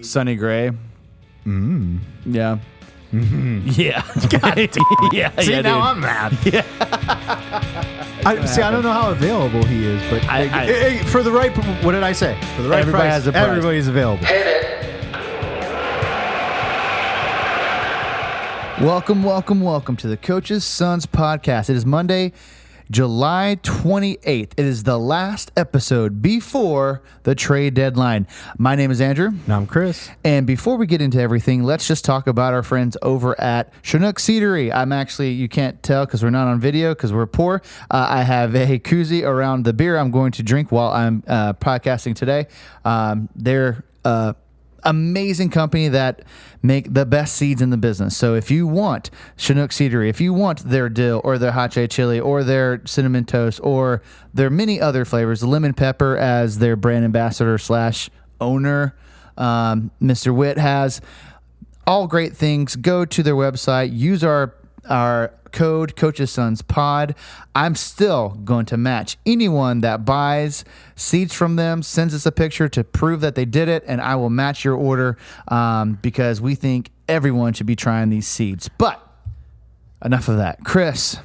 Sunny gray. Yeah. Yeah. Yeah. See, yeah, now dude. I'm mad. I don't know how available he is, but for the right, what did I say? For the right Everybody price, has a price. everybody's available. Welcome to the Coach's Sons podcast. It is Monday, July 28th. It is the last episode before the trade deadline. My name is Andrew. And I'm Chris. And before we get into everything, let's just talk about our friends over at Chinook Cidery. I'm actually, you can't tell because we're not on video because we're poor. I have a koozie around the beer I'm going to drink while I'm podcasting today. They're amazing company that make the best seeds in the business. So if you want Chinook Cidery, if you want their dill or their hot chili or their cinnamon toast or their many other flavors, the lemon pepper as their brand ambassador / owner, Mr. Witt has all great things. Go to their website, use our code Coach's Sons Pod. I'm still going to match anyone that buys seeds from them, sends us a picture to prove that they did it, and I will match your order because we think everyone should be trying these seeds. But enough of that. Chris,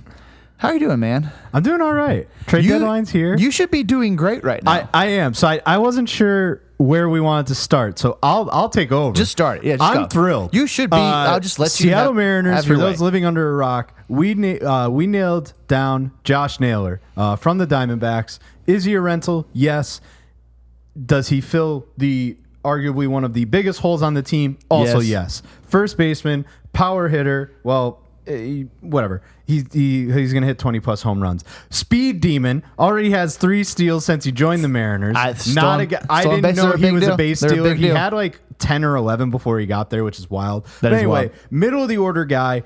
how are you doing, man? I'm doing all right. Trade deadline's here. You should be doing great right now. I am. So I wasn't sure where we wanted to start, so I'll take over. Just start it. Yeah, I'm thrilled. You should be. I'll just let you. Seattle Mariners, have for your those way. living under a rock, we nailed down Josh Naylor from the Diamondbacks. Is he a rental? Yes. Does he fill the arguably one of the biggest holes on the team? Also, yes. First baseman, power hitter. Well, whatever. He's going to hit 20-plus home runs. Speed demon. Already has 3 steals since he joined the Mariners. I didn't know he was a base stealer. He had like 10 or 11 before he got there, which is wild. But anyway, middle of the order guy.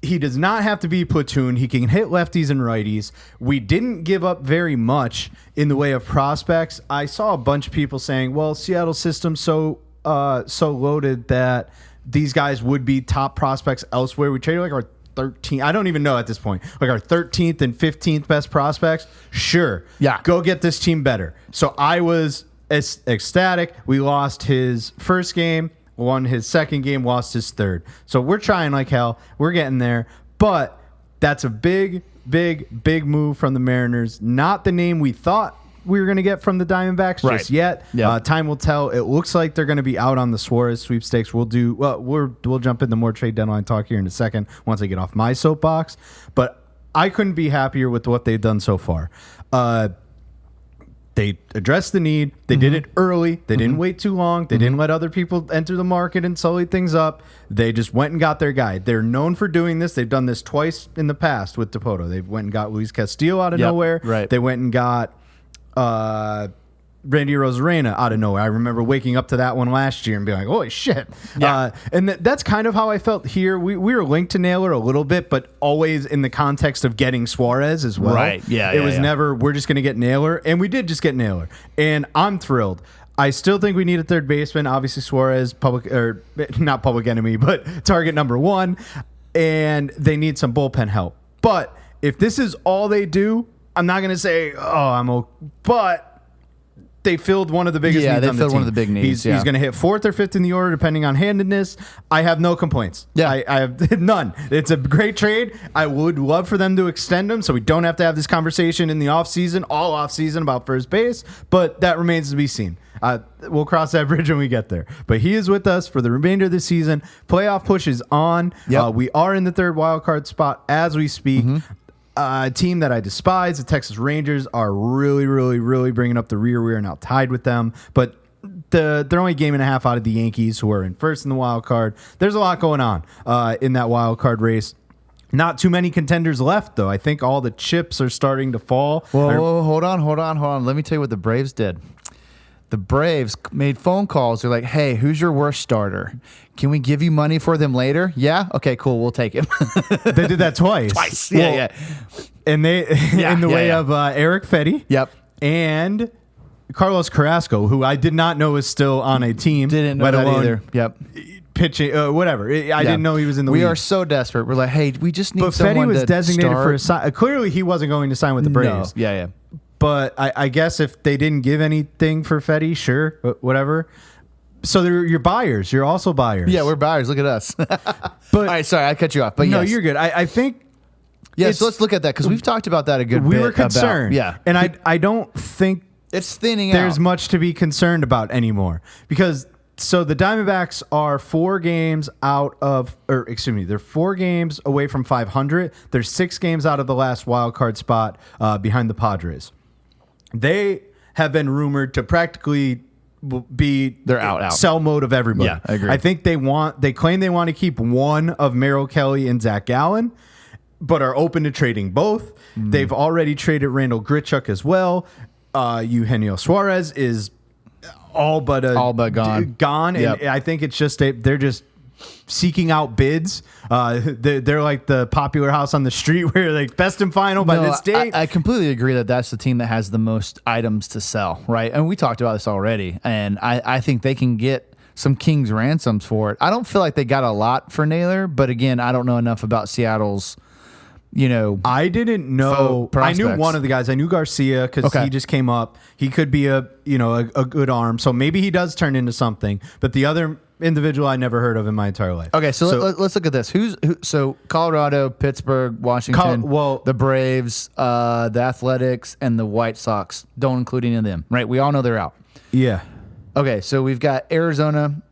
He does not have to be platoon. He can hit lefties and righties. We didn't give up very much in the way of prospects. I saw a bunch of people saying, well, Seattle's system's so loaded that these guys would be top prospects elsewhere. We traded like our 13th. I don't even know at this point. Like our 13th and 15th best prospects. Sure. Yeah. Go get this team better. So I was ecstatic. We lost his first game, won his second game, lost his third. So we're trying like hell. We're getting there. But that's a big move from the Mariners. Not the name we thought we were going to get from the Diamondbacks just yet. Yep. Time will tell. It looks like they're going to be out on the Suarez sweepstakes. We'll jump into more trade deadline talk here in a second once I get off my soapbox. But I couldn't be happier with what they've done so far. They addressed the need. They did it early. They didn't wait too long. They didn't let other people enter the market and sully things up. They just went and got their guy. They're known for doing this. They've done this twice in the past with Dipoto. They went and got Luis Castillo out of nowhere. Right. They went and got Randy Arozarena out of nowhere. I remember waking up to that one last year and being like, holy shit. Yeah. And that's kind of how I felt here. We were linked to Naylor a little bit, but always in the context of getting Suarez as well. Right. Yeah. It was never, we're just going to get Naylor. And we did just get Naylor. And I'm thrilled. I still think we need a third baseman. Obviously, Suarez, not public enemy, but target number 1. And they need some bullpen help. But if this is all they do, I'm not going to say, but they filled one of the biggest needs on the team. Yeah, they filled one of the big needs. He's going to hit 4th or 5th in the order, depending on handedness. I have no complaints. Yeah. I have none. It's a great trade. I would love for them to extend him so we don't have to have this conversation in the offseason, all offseason about first base, but that remains to be seen. We'll cross that bridge when we get there. But he is with us for the remainder of the season. Playoff push is on. Yep. We are in the 3rd wild card spot as we speak. A team that I despise, the Texas Rangers, are really bringing up the rear. We are now tied with them, but they're only a game and a half out of the Yankees, who are in first in the wild card. There's a lot going on in that wild card race. Not too many contenders left, though. I think all the chips are starting to fall. Whoa, hold on. Let me tell you what the Braves did. The Braves made phone calls. They're like, hey, who's your worst starter? Can we give you money for them later? Yeah? Okay, cool. We'll take him. They did that twice. Yeah. And they, in the way of Eric Fetty. Yep. And Carlos Carrasco, who I did not know was still on a team. Didn't know that either. Yep. Pitching, whatever. I didn't know he was in the league. We are so desperate. We're like, hey, we just need someone to Fetty was designated for a sign. Clearly, he wasn't going to sign with the Braves. No. Yeah. But I guess if they didn't give anything for Fetty, sure, whatever. So they're your buyers. You're also buyers. Yeah, we're buyers. Look at us. But all right, sorry, I cut you off. But no, yes. you're good. I think. Yeah, so let's look at that because we've talked about that a good bit. We were concerned. And I don't think it's thinning there's out. much to be concerned about anymore because so the Diamondbacks are 4 games out of, or excuse me, they're 4 games away from 500. They're 6 games out of the last wild card spot behind the Padres. They have been rumored to practically be they're out sell mode of everybody. Yeah, I agree. I think they claim they want to keep one of Merrill Kelly and Zach Gallen, but are open to trading both. They've already traded Randall Grichuk as well. Eugenio Suarez is all but gone. And I think it's just they're just seeking out bids. They're like the popular house on the street where like best and final by this date. I completely agree that that's the team that has the most items to sell, right? And we talked about this already, and I think they can get some king's ransoms for it. I don't feel like they got a lot for Naylor, but again, I don't know enough about Seattle's. I didn't know. I knew prospects. one of the guys. I knew Garcia because he just came up. He could be a good arm. So maybe he does turn into something. But the other individual I never heard of in my entire life. Okay, so let's look at this. So Colorado, Pittsburgh, Washington, the Braves, the Athletics, and the White Sox. Don't include any of them, right? We all know they're out. Yeah. Okay, so we've got Arizona,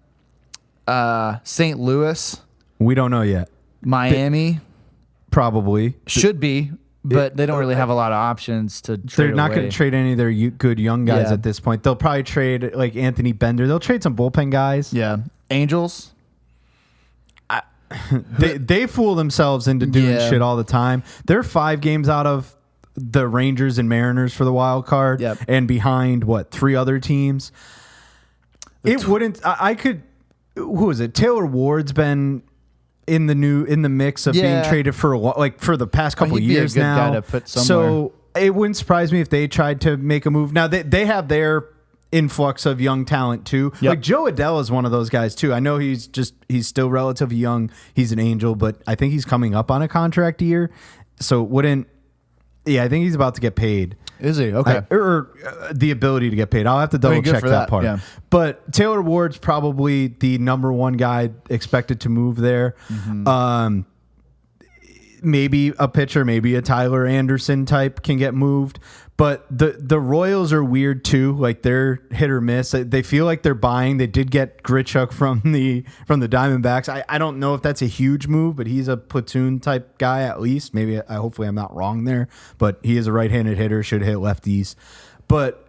St. Louis. We don't know yet. Miami. Probably. Should be, but they don't really have a lot of options to trade. They're not going to trade any of their good young guys at this point. They'll probably trade like Anthony Bender. They'll trade some bullpen guys. Yeah. Angels. They fool themselves into doing shit all the time. They're 5 games out of the Rangers and Mariners for the wild card and behind, 3 other teams. I could, who is it? Taylor Ward's been in the mix of being traded for for the past couple of years be a good now. guy to put somewhere. So it wouldn't surprise me if they tried to make a move. Now they have their influx of young talent too. Yep. Like Joe Adell is one of those guys too. I know he's still relatively young. He's an Angel, but I think he's coming up on a contract year. So I think he's about to get paid. Is he? Okay. Or the ability to get paid. I'll have to double check that part. Yeah. But Taylor Ward's probably the number 1 guy expected to move there. Mm-hmm. Maybe a pitcher, maybe a Tyler Anderson type can get moved. But the Royals are weird too. Like they're hit or miss. They feel like they're buying. They did get Grichuk from the Diamondbacks. I don't know if that's a huge move, but he's a platoon type guy at least. Maybe hopefully I'm not wrong there. But he is a right-handed hitter, should hit lefties. But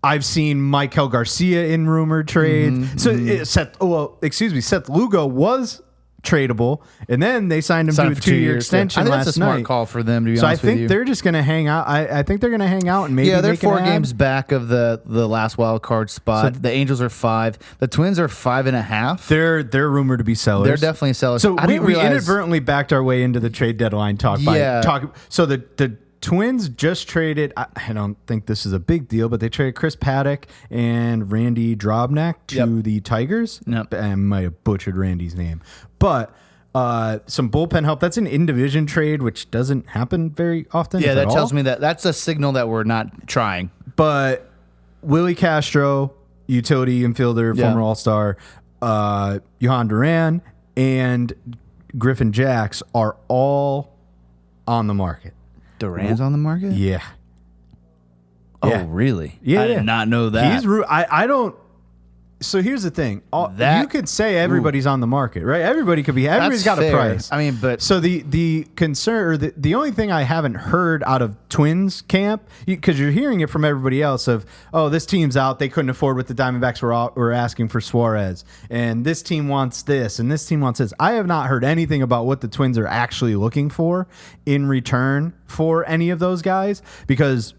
I've seen Maikel Garcia in rumored trades. Seth Lugo was tradable, and then they signed him to a 2-year extension I think last that's a smart night. call for them, to be So I honest with you. think they're just going to hang out. I think they're going to hang out and maybe they're make 4 an ad. games back of the last wild card spot. So the Angels are 5. The Twins are 5.5. They're rumored to be sellers. They're definitely sellers. So I didn't we realize inadvertently backed our way into the trade deadline talk. So the Twins just traded. I don't think this is a big deal, but they traded Chris Paddock and Randy Drobnak to the Tigers. Yep. I might have butchered Randy's name, but some bullpen help. That's an in-division trade, which doesn't happen very often. Yeah, that tells me that's a signal that we're not trying. But Willie Castro, utility infielder, former All-Star, Johan Duran, and Griffin Jacks are all on the market. Duran's on the market? Yeah. Oh, really? Yeah. I did not know that. I don't. So here's the thing. You could say everybody's on the market, right? Everybody's got fair. a price. I mean, but so the concern, or the only thing I haven't heard out of Twins camp, because you're hearing it from everybody else of, oh, this team's out. They couldn't afford what the Diamondbacks were asking for Suarez, and this team wants this, and this team wants this. I have not heard anything about what the Twins are actually looking for in return for any of those guys, because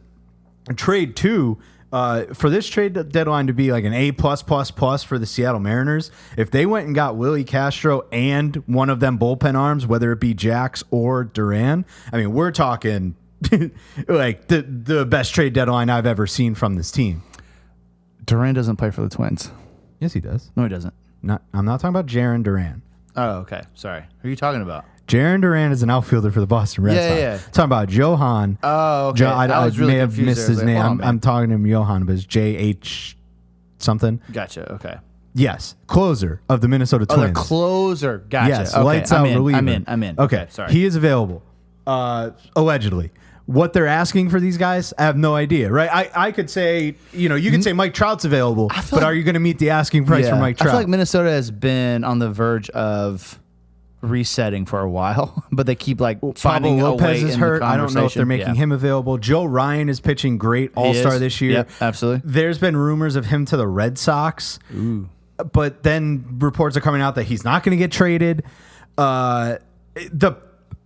trade 2. For this trade deadline to be like an A+++ for the Seattle Mariners, if they went and got Willie Castro and one of them bullpen arms, whether it be Jax or Duran, I mean, we're talking like the best trade deadline I've ever seen from this team. Duran doesn't play for the Twins. Yes, he does. No, he doesn't. I'm not talking about Jarren Duran. Oh, okay. Sorry. Who are you talking about? Jarren Duran is an outfielder for the Boston Red Sox. Yeah. Talking about Johan. Oh, okay. I was really may have confused missed there. his name. Hold on, I'm talking to him Johan, but it's JH something. Gotcha. Okay. Yes, closer of the Minnesota Oh, Twins. the closer. Gotcha. Yes, Okay, lights out reliever. I'm in. Okay, sorry. he is available. Allegedly. What they're asking for these guys, I have no idea, right? I could say, you could say Mike Trout's available, but like, are you going to meet the asking price for Mike Trout? I feel like Minnesota has been on the verge of resetting for a while, but they keep like finding Pablo a way Lopez is in hurt. the I don't know if they're making him available. Joe Ryan is pitching great, all-star this year. Yep, absolutely. There's been rumors of him to the Red Sox, but then reports are coming out that he's not going to get traded.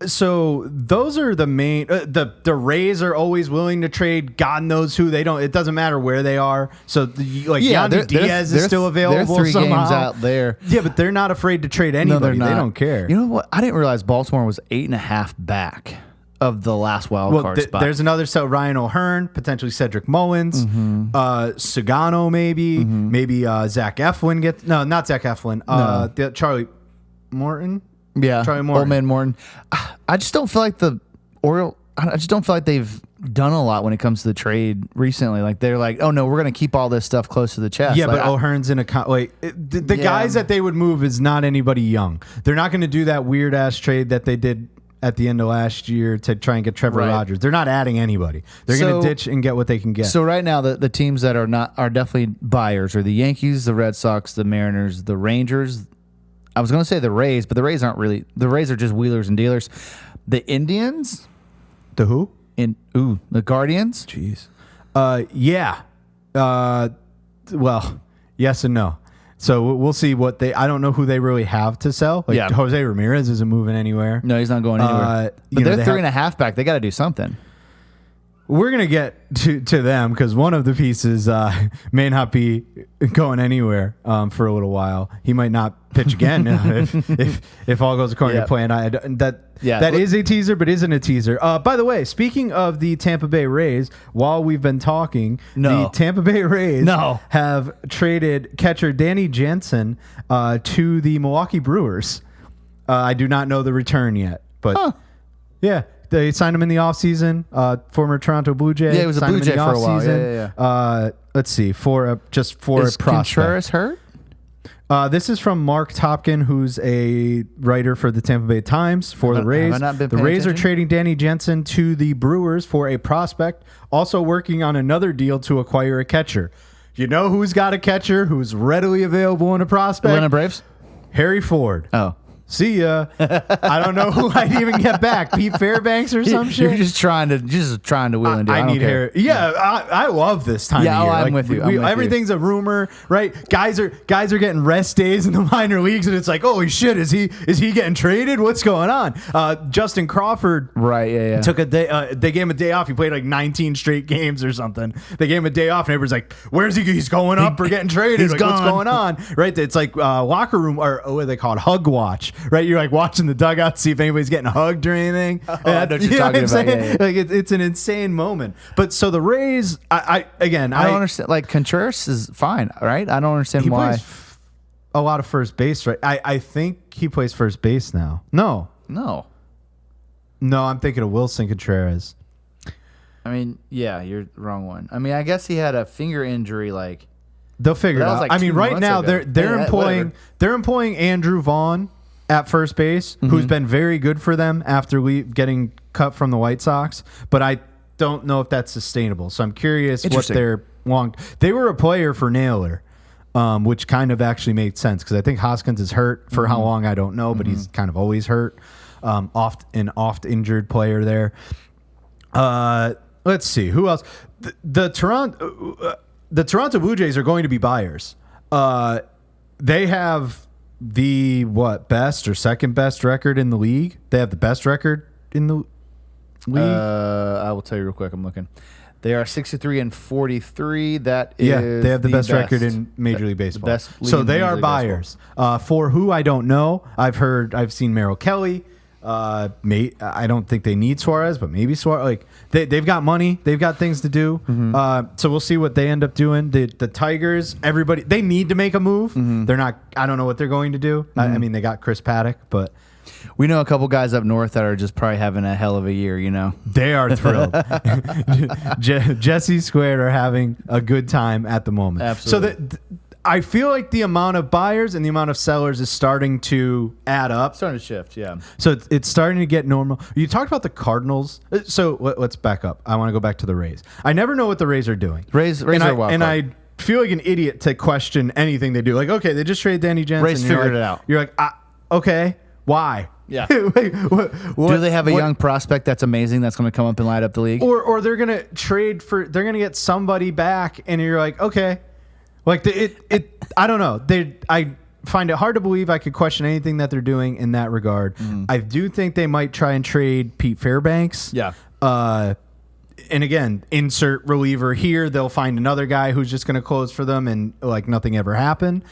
So those are the main. The Rays are always willing to trade. God knows who. They don't. It doesn't matter where they are. So Yandy Diaz is still available. They're 3 somehow. games out there. Yeah, but they're not afraid to trade anybody. No, they're not. They don't care. You know what? I didn't realize Baltimore was 8.5 back of the last wild card spot. There's another. So Ryan O'Hearn, potentially Cedric Mullins, Sagano, maybe Zach Eflin gets. No, not Zach Eflin. Charlie Morton. Yeah, Charlie Morton. Old Man Morton. I just don't feel like the Orioles. I just don't feel like they've done a lot when it comes to the trade recently. Like they're like, oh no, we're going to keep all this stuff close to the chest. Yeah, like, but O'Hearn's in a the guys that they would move is not anybody young. They're not going to do that weird ass trade that they did at the end of last year to try and get Trevor Rogers. They're not adding anybody. They're going to ditch and get what they can get. So right now, the teams that are definitely buyers are the Yankees, the Red Sox, the Mariners, the Rangers. I was going to say the Rays, but the Rays aren't really. The Rays are just wheelers and dealers. The Indians. The who? The Guardians. Jeez. Yeah. Well, yes and no. So we'll see what they. I don't know who they really have to sell. Like Jose Ramirez isn't moving anywhere. No, he's not going anywhere. But they're 3.5 back. They got to do something. We're going to get to them because one of the pieces may not be going anywhere for a little while. He might not pitch again if all goes according to plan. That is a teaser, but isn't a teaser. By the way, speaking of the Tampa Bay Rays, while we've been talking, the Tampa Bay Rays have traded catcher Danny Jansen to the Milwaukee Brewers. I do not know the return yet, but yeah. They signed him in the offseason. Former Toronto Blue Jay. Yeah, he was a Blue Jay for a while. Yeah. Let's see. For a prospect. Contreras hurt? This is from Mark Topkin, who's a writer for the Tampa Bay Times for the Rays. The Rays are trading Danny Jansen to the Brewers for a prospect, also working on another deal to acquire a catcher. You know who's got a catcher who's readily available in a prospect? Atlanta Braves? Harry Ford. Oh. See ya. I don't know who I'd even get back. Pete Fairbanks or some shit. You're just trying to wheel and deal. I need hair. Yeah, I love this time of year. I'm with you. Everything's a rumor, right? Guys are getting rest days in the minor leagues, and it's like, holy shit, is he getting traded? What's going on? Justin Crawford, took a day. They gave him a day off. He played like 19 straight games or something. They gave him a day off, and everybody's like, where's he? He's going up or getting traded? Like, what's going on? Right? It's like locker room or what do they call it? Hug watch. Right, you're like watching the dugout to see if anybody's getting hugged or anything. I know what you're talking about. Yeah. Like it's an insane moment. But so the Rays, I don't understand. Like Contreras is fine, right? I don't understand why. Plays a lot of first base, right? I think he plays first base now. No, I'm thinking of Wilson Contreras. I mean, yeah, you're the wrong one. I mean, I guess he had a finger injury. Like they'll figure it out. Like I mean, right now they're employing Andrew Vaughn at first base, who's been very good for them after getting cut from the White Sox. But I don't know if that's sustainable. So I'm curious what their They were a player for Naylor, which kind of actually made sense because I think Hoskins is hurt for how long I don't know, but he's kind of always hurt. Oft injured player there. Let's see who else. The Toronto Blue Jays are going to be buyers. They have the best or second best record in the league. They have the best record in the league. I will tell you real quick. I'm looking. They are 63-43. That is they have the best record in Major League Baseball. So they are buyers. For who I don't know. I've seen Merrill Kelly. I don't think they need Suarez, but maybe Suarez. Like they've got money, they've got things to do. So we'll see what they end up doing. The Tigers, everybody, they need to make a move. They're not. I don't know what they're going to do. I mean, they got Chris Paddock, but we know a couple guys up north that are just probably having a hell of a year. You know, they are thrilled. Jesse Squared are having a good time at the moment. Absolutely. So I feel like the amount of buyers and the amount of sellers is starting to add up. Starting to shift, yeah. So it's starting to get normal. You talked about the Cardinals. So let's back up. I want to go back to the Rays. I never know what the Rays are doing. Rays are wild and card. I feel like an idiot to question anything they do. Like, okay, they just traded Danny Jansen. Rays figured it out. You're like, okay, why? Yeah. Wait, Do they have a young prospect that's amazing that's going to come up and light up the league? Or they're going to trade for, they're going to get somebody back, and you're like, okay. Like, I don't know. I find it hard to believe I could question anything that they're doing in that regard. I do think they might try and trade Pete Fairbanks. Yeah. And again, insert reliever here. They'll find another guy who's just going to close for them, and like nothing ever happened.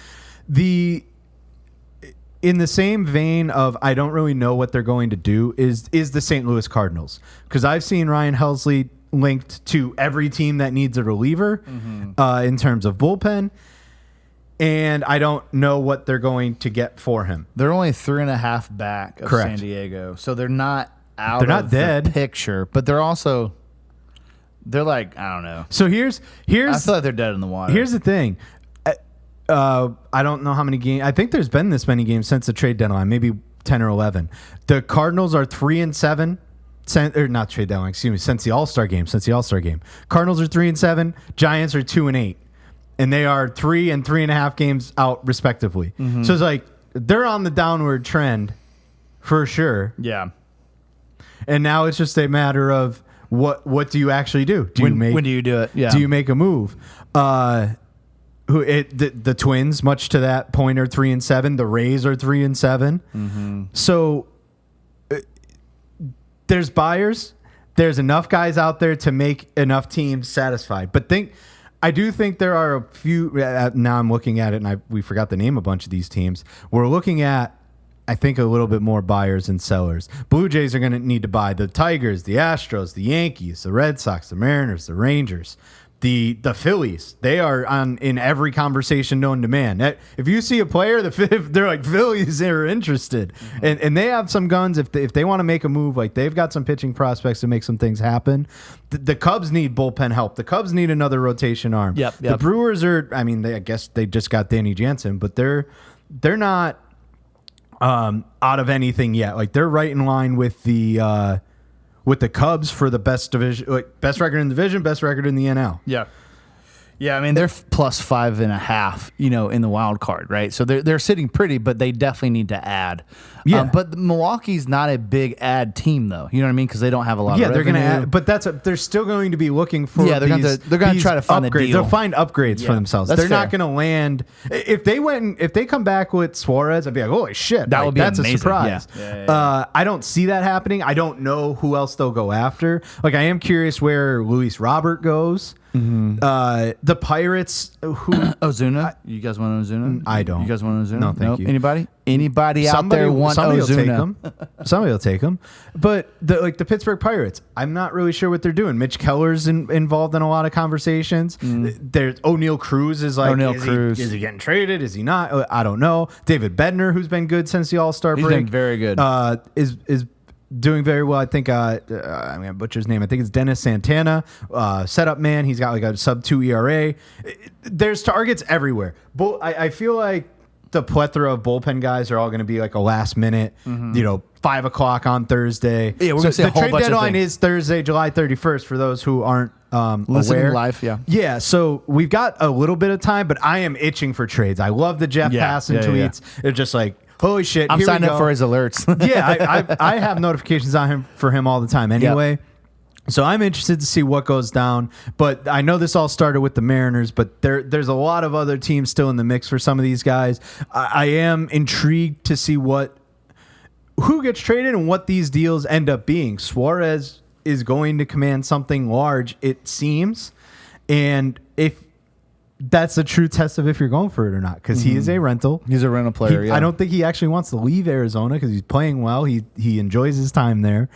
In the same vein of I don't really know what they're going to do is the St. Louis Cardinals, because I've seen Ryan Helsley linked to every team that needs a reliever in terms of bullpen, and I don't know what they're going to get for him. They're only 3.5 back of Correct. San Diego, so they're not out. They're not of dead. the picture, but they're like, I don't know. So here's I feel like they're dead in the water. Here's the thing. I don't know how many games. I think there's been this many games since the trade deadline, maybe 10 or 11. The Cardinals are 3-7. Or not trade deadline, excuse me, since the All-Star game. Cardinals are 3-7. Giants are 2-8. And they are 3 and 3.5 games out, respectively. So it's like they're on the downward trend for sure. Yeah. And now it's just a matter of what do you actually do? When do you do it? Yeah. Do you make a move? The Twins, much to that point, are 3-7. The Rays are 3-7. So there's buyers. There's enough guys out there to make enough teams satisfied. But I do think there are a few. Now I'm looking at it, and we forgot to name a bunch of these teams. We're looking at, I think, a little bit more buyers and sellers. Blue Jays are going to need to buy the Tigers, the Astros, the Yankees, the Red Sox, the Mariners, the Rangers. The Phillies, they are in every conversation known to man. If you see a player, they're like Phillies, they're interested, and they have some guns. If they want to make a move, like they've got some pitching prospects to make some things happen. The Cubs need bullpen help. The Cubs need another rotation arm. Yep. The Brewers are. I mean, I guess they just got Danny Jansen, but they're not out of anything yet. Like they're right in line with the Cubs for the best division, like best record in the division, best record in the NL. Yeah. Yeah, I mean, they're plus 5.5, in the wild card, right? So they're sitting pretty, but they definitely need to add. Yeah. But Milwaukee's not a big ad team, though. You know what I mean? Because they don't have a lot of revenue. They're going to add, but they're still going to be looking for they're going to try to find upgrades. a deal. They'll find upgrades for themselves. They're not going to land. If they come back with Suarez, I'd be like, holy shit. That would be that's amazing. a surprise. Yeah. I don't see that happening. I don't know who else they'll go after. Like, I am curious where Luis Robert goes. The Pirates, who Ozuna? You guys want Ozuna? I don't. You guys want Ozuna? No, thank you. Anybody out there want Ozuna? Somebody will take him. But the Pittsburgh Pirates, I'm not really sure what they're doing. Mitch Keller's involved in a lot of conversations. There's O'Neal Cruz is he getting traded? Is he not? I don't know. David Bednar, who's been good since the All-Star break. He's been very good. Is doing very well. I think I'm going to butcher his name. I think it's Dennis Santana, setup man. He's got like a sub-2 ERA. There's targets everywhere. I feel like the plethora of bullpen guys are all going to be like a last minute, 5 o'clock on Thursday. Yeah, we're going to see a whole bunch of things. The trade deadline is things. Thursday, July 31st for those who aren't listening aware. live. Yeah. Yeah, so we've got a little bit of time, but I am itching for trades. I love the Jeff Passan tweets. It's just like, holy shit, I'm signing up for his alerts. I have notifications on him for him all the time anyway. Yep. So I'm interested to see what goes down. But I know this all started with the Mariners, but there's a lot of other teams still in the mix for some of these guys. I am intrigued to see who gets traded and what these deals end up being. Suarez is going to command something large, it seems. And if that's a true test of if you're going for it or not, because he is a rental. He's a rental player. I don't think he actually wants to leave Arizona because he's playing well. He enjoys his time there.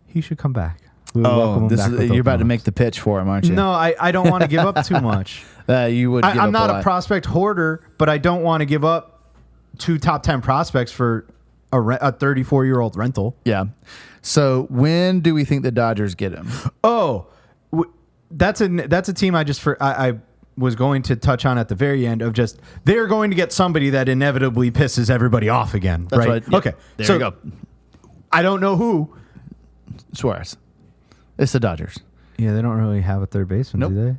He should come back. You're about to make the pitch for him, aren't you? No, I don't want to give up too much. You would. I'm not a prospect hoarder, but I don't want to give up 2 top 10 prospects for a 34-year-old rental. Yeah. So when do we think the Dodgers get him? Oh. That's a team I was going to touch on at the very end of just they're going to get somebody that inevitably pisses everybody off again. That's right? Yep. Okay. There so you go. I don't know who. Suarez. It's the Dodgers. Yeah, they don't really have a third baseman, Nope. do they?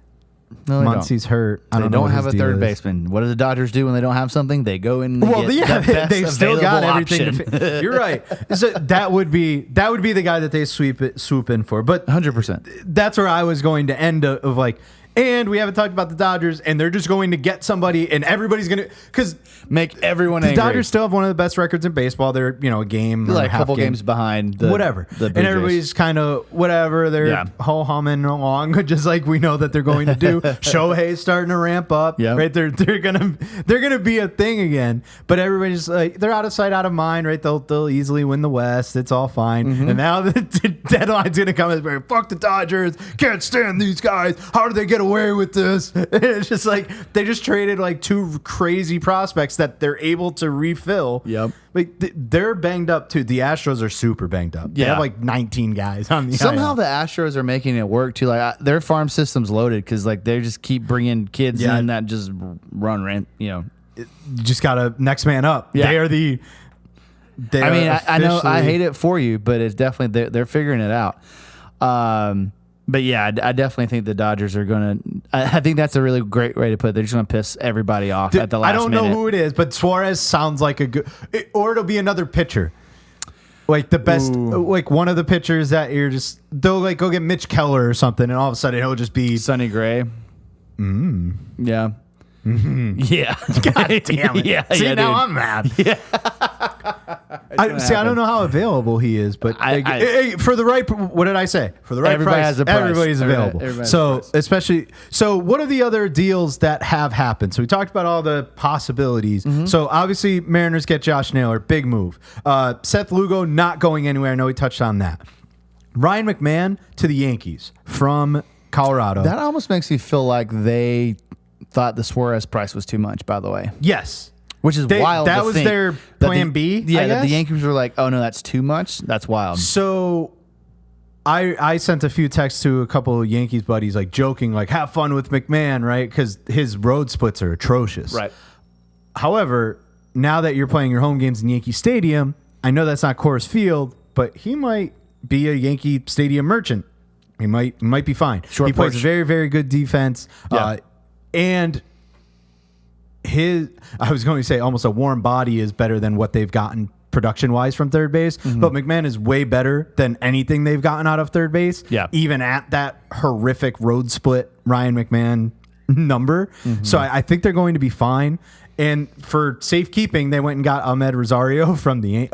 No, they Muncie's hurt. I They don't know don't what have his a deal third is. baseman. What do the Dodgers do when they don't have something? They go in and get the best they've still got everything. option. You're right. So that would be the guy that they swoop in for. But 100%. that's where I was going to end of like, and we haven't talked about the Dodgers, and they're just going to get somebody, and everybody's going to because Make everyone the angry. Dodgers still have one of the best records in baseball. They're a game, or like a half couple game. games behind the Whatever, the Blue and Jays. everybody's kind of whatever. They're ho humming along, just like we know that they're going to do. Shohei's starting to ramp up. Yep. Right, they're gonna be a thing again. But everybody's like they're out of sight, out of mind. Right, they'll easily win the West. It's all fine. And now the deadline's gonna come. It's very fuck the Dodgers. Can't stand these guys. How did they get away with this? It's just like they just traded like two crazy prospects that they're able to refill. Yep. Like they're banged up too. The Astros are super banged up. They Yeah. have like 19 guys on the Somehow IL. the Astros are making it work too. Like their farm system's loaded because like they just keep bringing kids Yeah. in that just run rent. You just got a next man up. Yeah. They are the. I mean, I know I hate it for you, but it's definitely they're figuring it out. But yeah, I definitely think the Dodgers are going to. I think that's a really great way to put it. They're just going to piss everybody off at the last minute. I don't know who it is, but Suarez sounds like a good. Or it'll be another pitcher. Like the best, like one of the pitchers that you're just. They'll like go get Mitch Keller or something, and all of a sudden he'll just be. Sonny Gray. Yeah. Yeah. God damn it. Yeah. See, yeah, now dude. I'm mad. I don't know how available he is, but for the right, what did I say? For the right Everybody price, has a price. everybody's available. Everybody has so a price. especially, what are the other deals that have happened? So we talked about all the possibilities. So obviously Mariners get Josh Naylor, big move. Seth Lugo not going anywhere. I know we touched on that. Ryan McMahon to the Yankees from Colorado. That almost makes me feel like they thought the Suarez price was too much, by the way. Yes. Which is wild. That to was think their that plan B. Yeah, I that the guess? Yankees were like, "Oh no, that's too much." That's wild. So I sent a few texts to a couple of Yankees buddies, like joking, like have fun with McMahon, right? Because his road splits are atrocious. Right. However, now that you're playing your home games in Yankee Stadium, I know that's not Coors Field, but he might be a Yankee Stadium merchant. He might be fine. Short he plays porch. very, very good defense. Yeah. And I was going to say almost a warm body is better than what they've gotten production wise from third base, but McMahon is way better than anything they've gotten out of third base. Yeah. Even at that horrific road split Ryan McMahon number. So I think they're going to be fine. And for safekeeping, they went and got Ahmed Rosario from the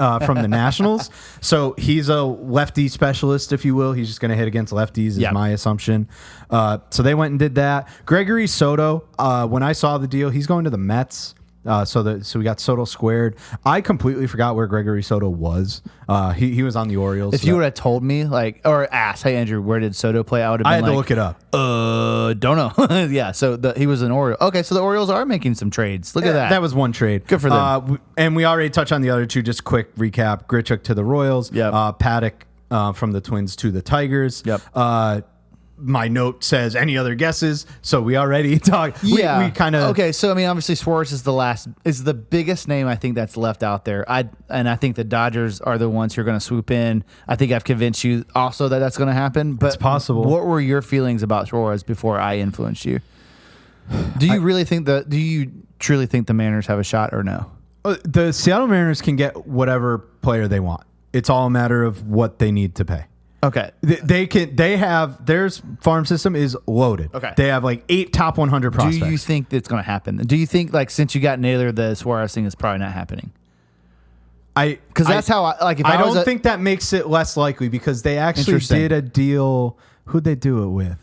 Nationals. So he's a lefty specialist, if you will. He's just going to hit against lefties, is my assumption. So they went and did that. Gregory Soto, when I saw the deal, he's going to the Mets. So we got Soto squared. I completely forgot where Gregory Soto was. He was on the Orioles. If you would have told me, like, or asked, "Hey Andrew, where did Soto play?" I would have been I had like, to look it up. Don't know. Yeah, so he was an Oriole. Okay, so the Orioles are making some trades. Look at that. That was one trade. Good for them. And we already touched on the other two. Just quick recap: Grichuk to the Royals. Yep. Paddock from the Twins to the Tigers. Yep. My note says any other guesses, so we already talked. Yeah, we kind of okay. So I mean, obviously Suarez is the biggest name I think that's left out there. I think the Dodgers are the ones who are going to swoop in. I think I've convinced you also that that's going to happen. But it's possible. What were your feelings about Suarez before I influenced you? Do you truly think the Mariners have a shot or no? The Seattle Mariners can get whatever player they want. It's all a matter of what they need to pay. Okay. They have their farm system is loaded. Okay. They have like 8 top 100 prospects. Do you think that's going to happen? Do you think, like, since you got Naylor, the Suarez thing is probably not happening? Because that's how I like. If I I don't think that makes it less likely because they actually Interesting. did a deal. Who'd they do it with?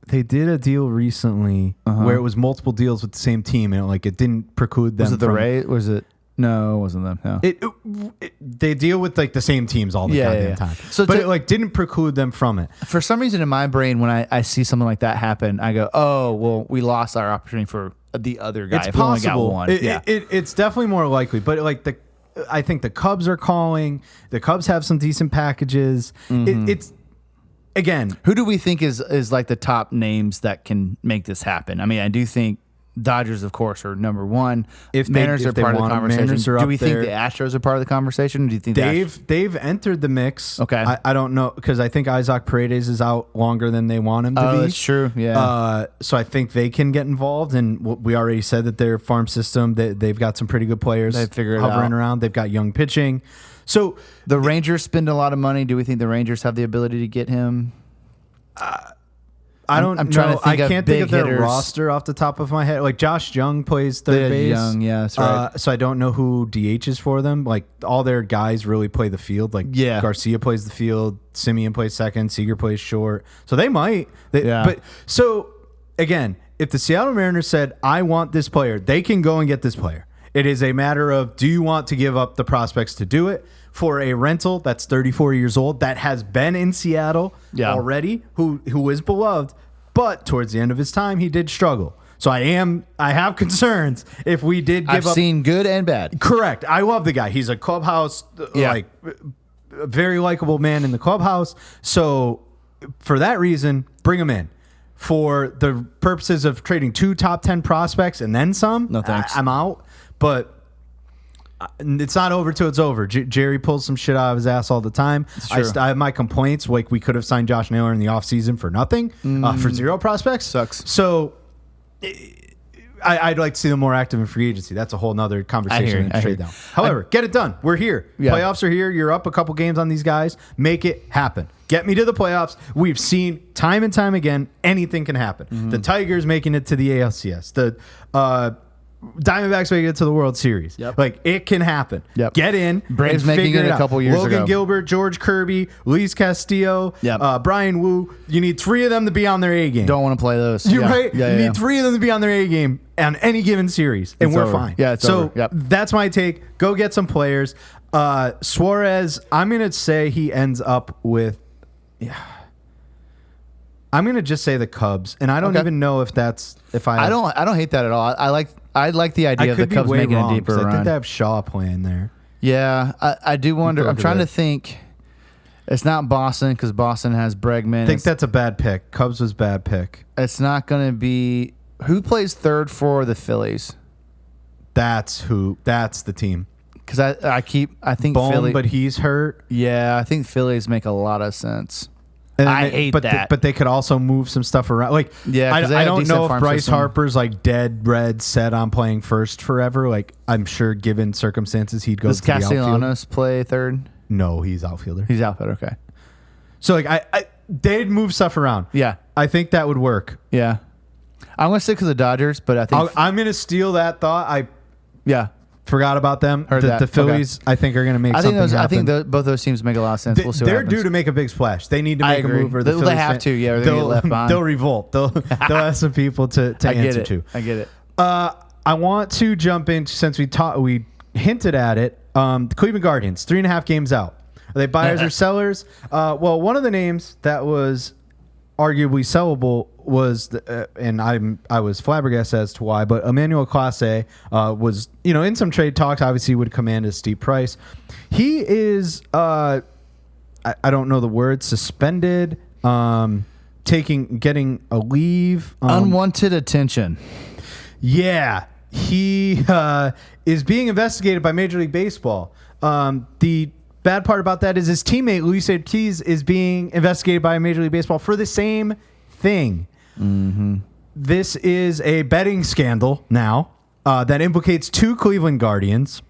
They did a deal recently where it was multiple deals with the same team, and it didn't preclude them. Was it the Rays? Was it? No, it wasn't them. No. They deal with like the same teams all the goddamn time. So but it didn't preclude them from it. For some reason in my brain, when I see something like that happen, I go, "Oh, well, we lost our opportunity for the other guy. It's if we only got possible. one." It's definitely more likely. But I think the Cubs are calling. The Cubs have some decent packages. again, Who do we think is like the top names that can make this happen? I mean, I do think Dodgers, of course, are number one. If Mariners are part of the conversation. Mariners are do up we think there. the Astros are part of the conversation? Do you think they've entered the mix? Okay. I don't know because I think Isaac Paredes is out longer than they want him to be. Oh, that's true. Yeah. So I think they can get involved, and we already said that their farm system they've got some pretty good players. They figured it hovering out. around. They've got young pitching. So the Rangers spend a lot of money. Do we think the Rangers have the ability to get him? I don't I'm trying know. to think I of can't think of their hitters. roster off the top of my head. Like Josh Jung plays third base. Young, yeah, that's right. So I don't know who DH is for them. Like all their guys really play the field. Like Yeah. Garcia plays the field. Simeon plays second. Seager plays short. So they might. Yeah. But so again, if the Seattle Mariners said, "I want this player," they can go and get this player. It is a matter of, do you want to give up the prospects to do it for a rental that's 34 years old that has been in Seattle already, who is beloved, but towards the end of his time he did struggle. So I have concerns if we did give I've seen good and bad. Correct. I love the guy. He's a clubhouse like a very likable man in the clubhouse. So for that reason, bring him in. For the purposes of trading 2 top 10 prospects and then some, No thanks. I'm out. But it's not over till it's over. Jerry pulls some shit out of his ass all the time. I have my complaints. Like we could have signed Josh Naylor in the offseason for nothing, for 0 prospects. Sucks. So I'd like to see them more active in free agency. That's a whole nother conversation and trade down. However, get it done. We're here. Yeah. Playoffs are here. You're up a couple games on these guys. Make it happen. Get me to the playoffs. We've seen time and time again, anything can happen. Mm-hmm. The Tigers making it to the ALCS. The Diamondbacks making it to the World Series. Yep. like it can happen. Yep. Get in. Braves and making figure it a out. couple years Logan ago. Gilbert, George Kirby, Luis Castillo, Yep. Brian Wu. You need 3 of them to be on their A game. Don't want to play those. You're Yeah. right. Yeah, you yeah. need 3 of them to be on their A game on any given series, and It's we're over. fine. Yeah, it's so over. Yep. that's my take. Go get some players. Suarez, I'm gonna say he ends up with. I'm gonna just say the Cubs, and I don't even know if that's if I. I don't hate that at all. I like the idea I of the could be Cubs way making wrong, a deeper 'cause I run. think they have Shaw playing there. Yeah, I do wonder. Look I'm at trying that. to think. It's not Boston because Boston has Bregman. I think that's a bad pick. Cubs was a bad pick. It's not going to be who plays third for the Phillies. That's the team. Because I think Bohm, Philly, but he's hurt. yeah, I think Phillies make a lot of sense. And I hate that. But they could also move some stuff around. Like, Yeah, 'cause they I have don't decent know if farm Bryce system. Harper's like dead red set on playing first forever. Like, I'm sure given circumstances, he'd go Does to the outfield. Castellanos play third? No, he's outfielder. He's outfield. Okay. So like, they'd move stuff around. Yeah. I think that would work. Yeah. I'm going to stick to the Dodgers, but I think I'm gonna steal that thought. I yeah. forgot about them. Heard that. The Phillies, I think, are gonna make. I think something happen. both those teams make a lot of sense. We'll see what They're happens. due to make a big splash. They need to I make a agree. move. Or They have to, yeah, or they're gonna get left behind. They'll revolt. They'll have some people to I get answer it. to. I get it. I want to jump in since we hinted at it. The Cleveland Guardians, 3.5 games out. Are they buyers or sellers? Well, one of the names that was arguably sellable was, and I was flabbergasted as to why, but Emmanuel Clase was, in some trade talks, obviously would command a steep price. He is, I don't know the word, suspended, getting a leave. Unwanted attention. Yeah, he is being investigated by Major League Baseball. The bad part about that is his teammate Luis Ortiz is being investigated by Major League Baseball for the same thing. Mm-hmm. This is a betting scandal now that implicates 2 Cleveland Guardians.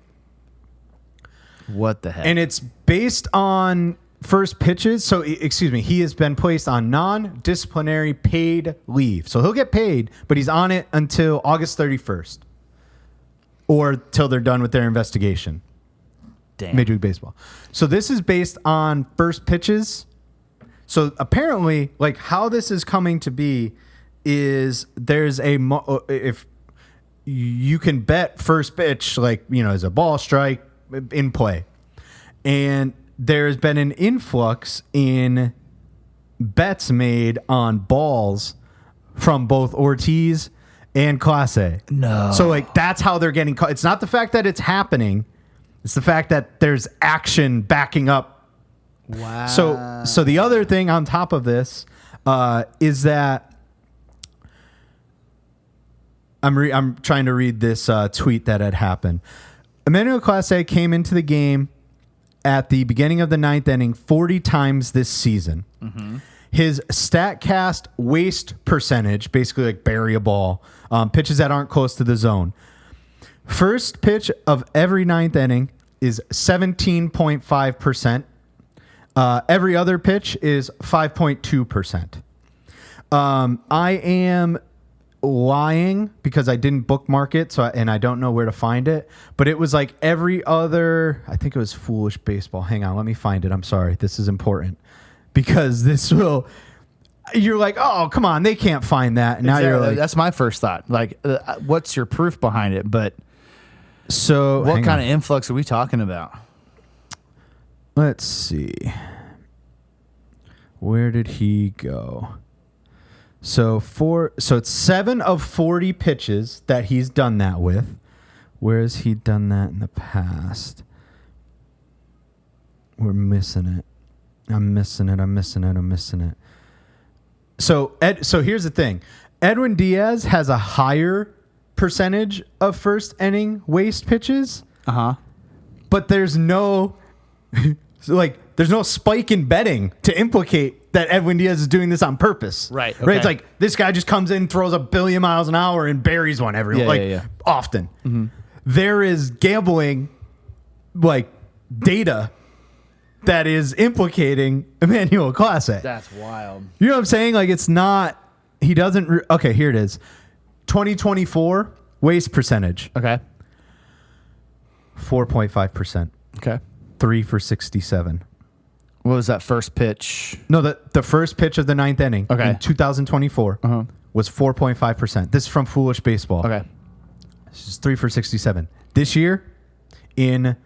What the heck? And it's based on first pitches. So, excuse me, he has been placed on non-disciplinary paid leave. So he'll get paid, but he's on it until August 31st or till they're done with their investigation. Damn. Major League Baseball. So this is based on first pitches. So apparently, like how this is coming to be is there's if you can bet first pitch, like, as a ball strike in play. And there's been an influx in bets made on balls from both Ortiz and Clase. No. So like that's how they're getting caught. It's not the fact that it's happening. It's the fact that there's action backing up Wow. So the other thing on top of this is that I'm trying to read this tweet that had happened. Emmanuel Clase came into the game at the beginning of the 9th inning 40 times this season. Mm-hmm. His StatCast waste percentage, basically like bury a ball, pitches that aren't close to the zone. First pitch of every 9th inning is 17.5%. Every other pitch is 5.2%. I am lying because I didn't bookmark it, and I don't know where to find it. But it was like every other. I think it was Foolish Baseball. Hang on, let me find it. I'm sorry. This is important because this will. You're like, oh, come on, they can't find that. And now Exactly. you're like, that's my first thought. Like, what's your proof behind it? But so what kind of influx are we talking about? Let's see. Where did he go? So it's 7 of 40 pitches that he's done that with. Where has he done that in the past? We're missing it. I'm missing it. So here's the thing. Edwin Diaz has a higher percentage of first inning waste pitches. Uh-huh. But there's no there's no spike in betting to implicate that Edwin Diaz is doing this on purpose. Right. Right. It's like this guy just comes in, throws a billion miles an hour, and buries one often. Mm-hmm. There is gambling, data that is implicating Emmanuel Clase. That's wild. You know what I'm saying? Like it's not. He doesn't. Okay, here it is. 2024 waste percentage. Okay. 4.5%. Okay. 3 for 67. What was that first pitch? No, the first pitch of the 9th inning in 2024 was 4.5%. This is from Foolish Baseball. Okay. This is 3 for 67. This year, in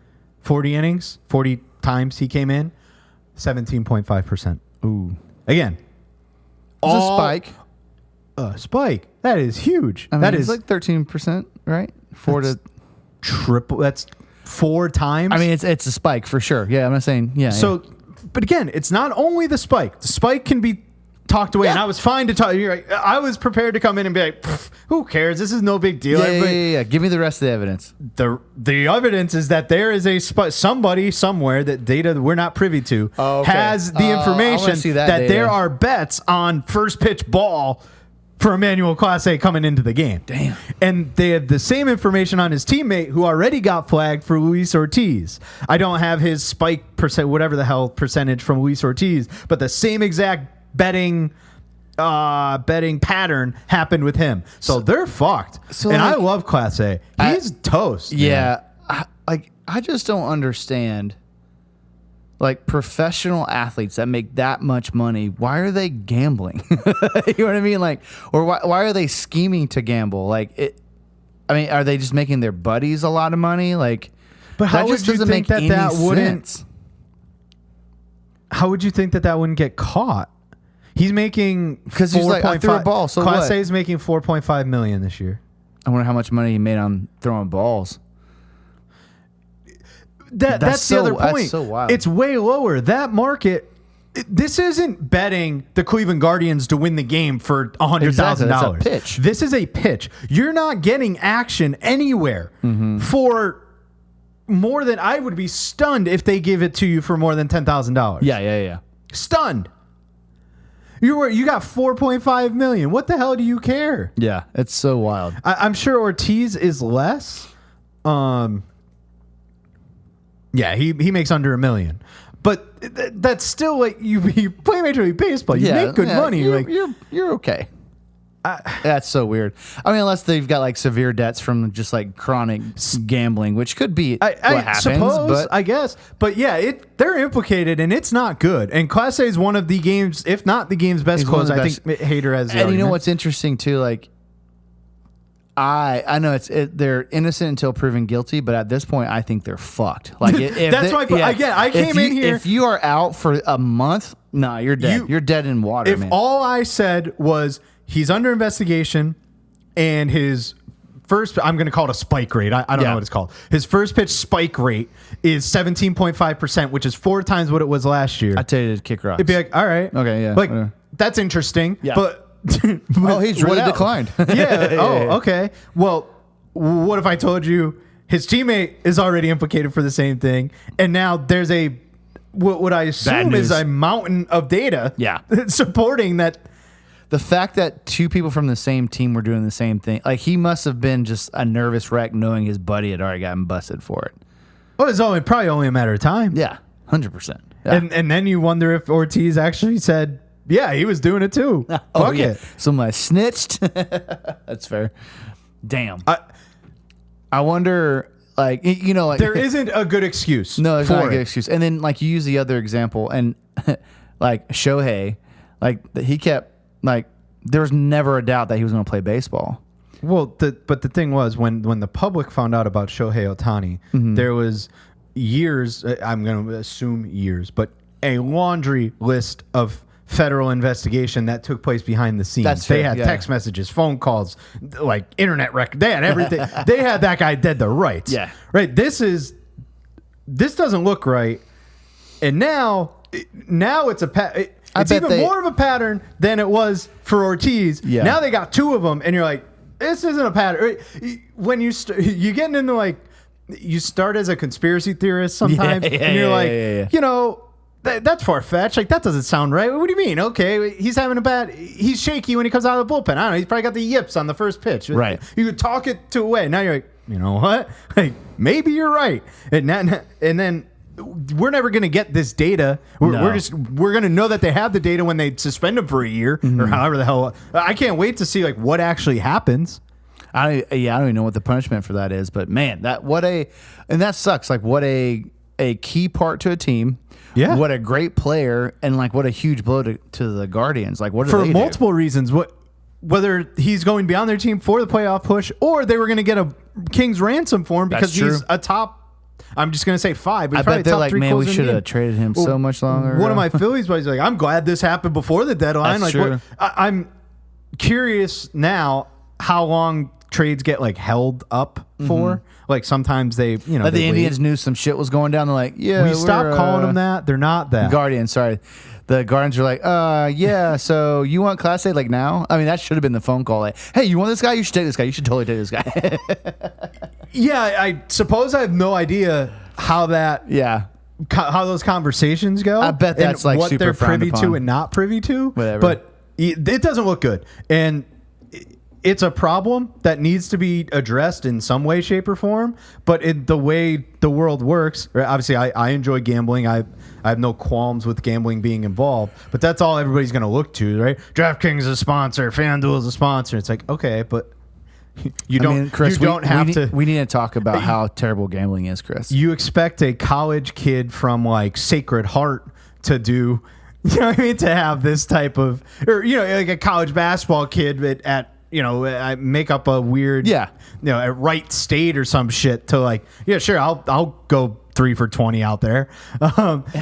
40 innings, 40 times he came in, 17.5%. Ooh. Again. It's a spike. Spike. That is huge. I mean, that it's is like 13%, right? Triple. That's 4 times. I mean, it's a spike for sure. Yeah, I'm not saying. Yeah. So, but again, it's not only the spike. The spike can be talked away, and I was fine to talk. You're like, I was prepared to come in and be like, "Who cares? This is no big deal." Yeah. Give me the rest of the evidence. The evidence is that there is somebody somewhere that data we're not privy to has the information that there are bets on first pitch ball for Emmanuel Clase coming into the game. Damn. And they have the same information on his teammate who already got flagged for Luis Ortiz. I don't have his spike whatever the hell percentage from Luis Ortiz, but the same exact betting pattern happened with him. So they're fucked. And I love Clase. He's toast. Yeah. I just don't understand. Like professional athletes that make that much money, why are they gambling? You know what I mean? Like, or why are they scheming to gamble? Like, are they just making their buddies a lot of money? Like, but how would you think that wouldn't? How would you think that wouldn't get caught? He's making because he's like, I threw a ball. So Clase is making $4.5 million this year. I wonder how much money he made on throwing balls. That's the other point. That's so wild. It's way lower. That market. This isn't betting the Cleveland Guardians to win the game for $100,000. Exactly, that's a pitch. This is a pitch. You're not getting action anywhere for more than I would be stunned if they give it to you for more than $10,000. Yeah. Stunned. You got $4.5 million. What the hell do you care? Yeah, it's so wild. I'm sure Ortiz is less. Yeah, he makes under $1 million, but that's still like you play Major League Baseball. You make good money. You're okay. That's so weird. I mean, unless they've got like severe debts from just like chronic gambling, which could be what happens. Suppose, I guess, but yeah, they're implicated and it's not good. And Clase is one of the game's, if not the game's best closer. I think Hader has. And you know what's interesting too, like. I know they're innocent until proven guilty, but at this point, I think they're fucked. Like that's my point. Again, I came in here. If you are out for a month, nah, you're dead. You're dead in water. If all I said was he's under investigation and his first, I'm going to call it a spike rate. I don't know what it's called. His first pitch spike rate is 17.5%, which is 4 times what it was last year. I tell you to kick rocks. It'd be like, all right. Okay, yeah. Like, that's interesting. Yeah. But he's really declined. Oh, okay. Well, what if I told you his teammate is already implicated for the same thing, and now there's what I assume is a mountain of data supporting that. The fact that 2 people from the same team were doing the same thing, like he must have been just a nervous wreck knowing his buddy had already gotten busted for it. Well, it's probably only a matter of time. Yeah, 100%. Yeah. And then you wonder if Ortiz actually said, yeah, he was doing it too. Fuck it. Somebody snitched. That's fair. Damn. I wonder, like, you know, like there isn't a good excuse. No, there's not a good excuse. And then, like, you use the other example, and like Shohei, like he kept. Like, there was never a doubt that he was going to play baseball. Well, but the thing was, when the public found out about Shohei Ohtani, there was years, I'm going to assume years, but a laundry list of federal investigation that took place behind the scenes. They had text messages, phone calls, like internet record. They had everything. They had that guy dead to rights. Yeah. Right. This doesn't look right. And now it's it's even more of a pattern than it was for Ortiz. Yeah. Now they got 2 of them, and you're like, this isn't a pattern. When you getting into like, you start as a conspiracy theorist sometimes, and you're you know, that's far fetched. Like that doesn't sound right. What do you mean? Okay, he's shaky when he comes out of the bullpen. I don't know. He's probably got the yips on the first pitch. Right. You could talk it away. Now you're like, you know what? Like maybe you're right. And then. We're never going to get this data. We're going to know that they have the data when they suspend them for a year or however the hell. I can't wait to see like what actually happens. I don't even know what the punishment for that is, but man, and that sucks. Like what a key part to a team. Yeah. What a great player, and like what a huge blow to the Guardians. Like what do for they multiple reasons. Whether he's going to be on their team for the playoff push, or they were going to get a king's ransom for him because he's a top. I'm just going to say 5. But I bet they're like, man, we should have traded him so much longer. One of my Phillies buddies like, I'm glad this happened before the deadline. That's like, true. I'm curious now how long trades get like held up for. Like sometimes they, you know, like the Indians knew some shit was going down. They're like, yeah, we stopped calling them that. They're not that. Guardians, sorry. The Guardians are like, yeah, so you want Clase like now? I mean, that should have been the phone call. Like, hey, you want this guy? You should take this guy. You should totally take this guy. Yeah, I suppose I have no idea how how those conversations go. I bet that's like what super they're privy upon. to and not privy to. Whatever. But it doesn't look good. And it's a problem that needs to be addressed in some way, shape, or form. But the way the world works, right? Obviously, I enjoy gambling. I have no qualms with gambling being involved. But that's all everybody's going to look to, right? DraftKings is a sponsor. FanDuel is a sponsor. It's like, okay, but Chris, we need to talk about how terrible gambling is, Chris. You expect a college kid from like Sacred Heart to do, you know what I mean, to have this type of, or you know, like a college basketball kid at you know, make up a weird, you know, at Wright State or some shit to like, yeah, sure, I'll go 3 for 20 out there.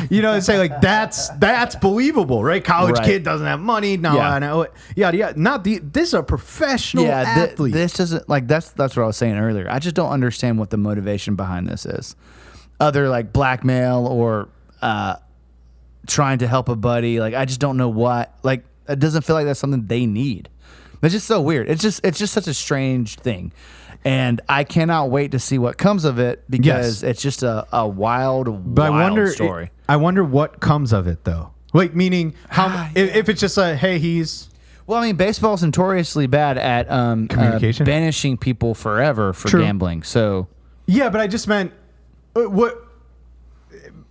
You know, and say like that's believable, right? College kid doesn't have money. No, I know. Yeah. This is a professional athlete. This doesn't like that's what I was saying earlier. I just don't understand what the motivation behind this is, other like blackmail or trying to help a buddy. Like I just don't know what. Like it doesn't feel like that's something they need. It's just so weird. It's just such a strange thing. And I cannot wait to see what comes of it because it's just a wild story. I wonder what comes of it though. Like meaning how if it's just a hey he's. Well, I mean, baseball's notoriously bad at communication, banishing people forever for gambling. So yeah, but I just meant what.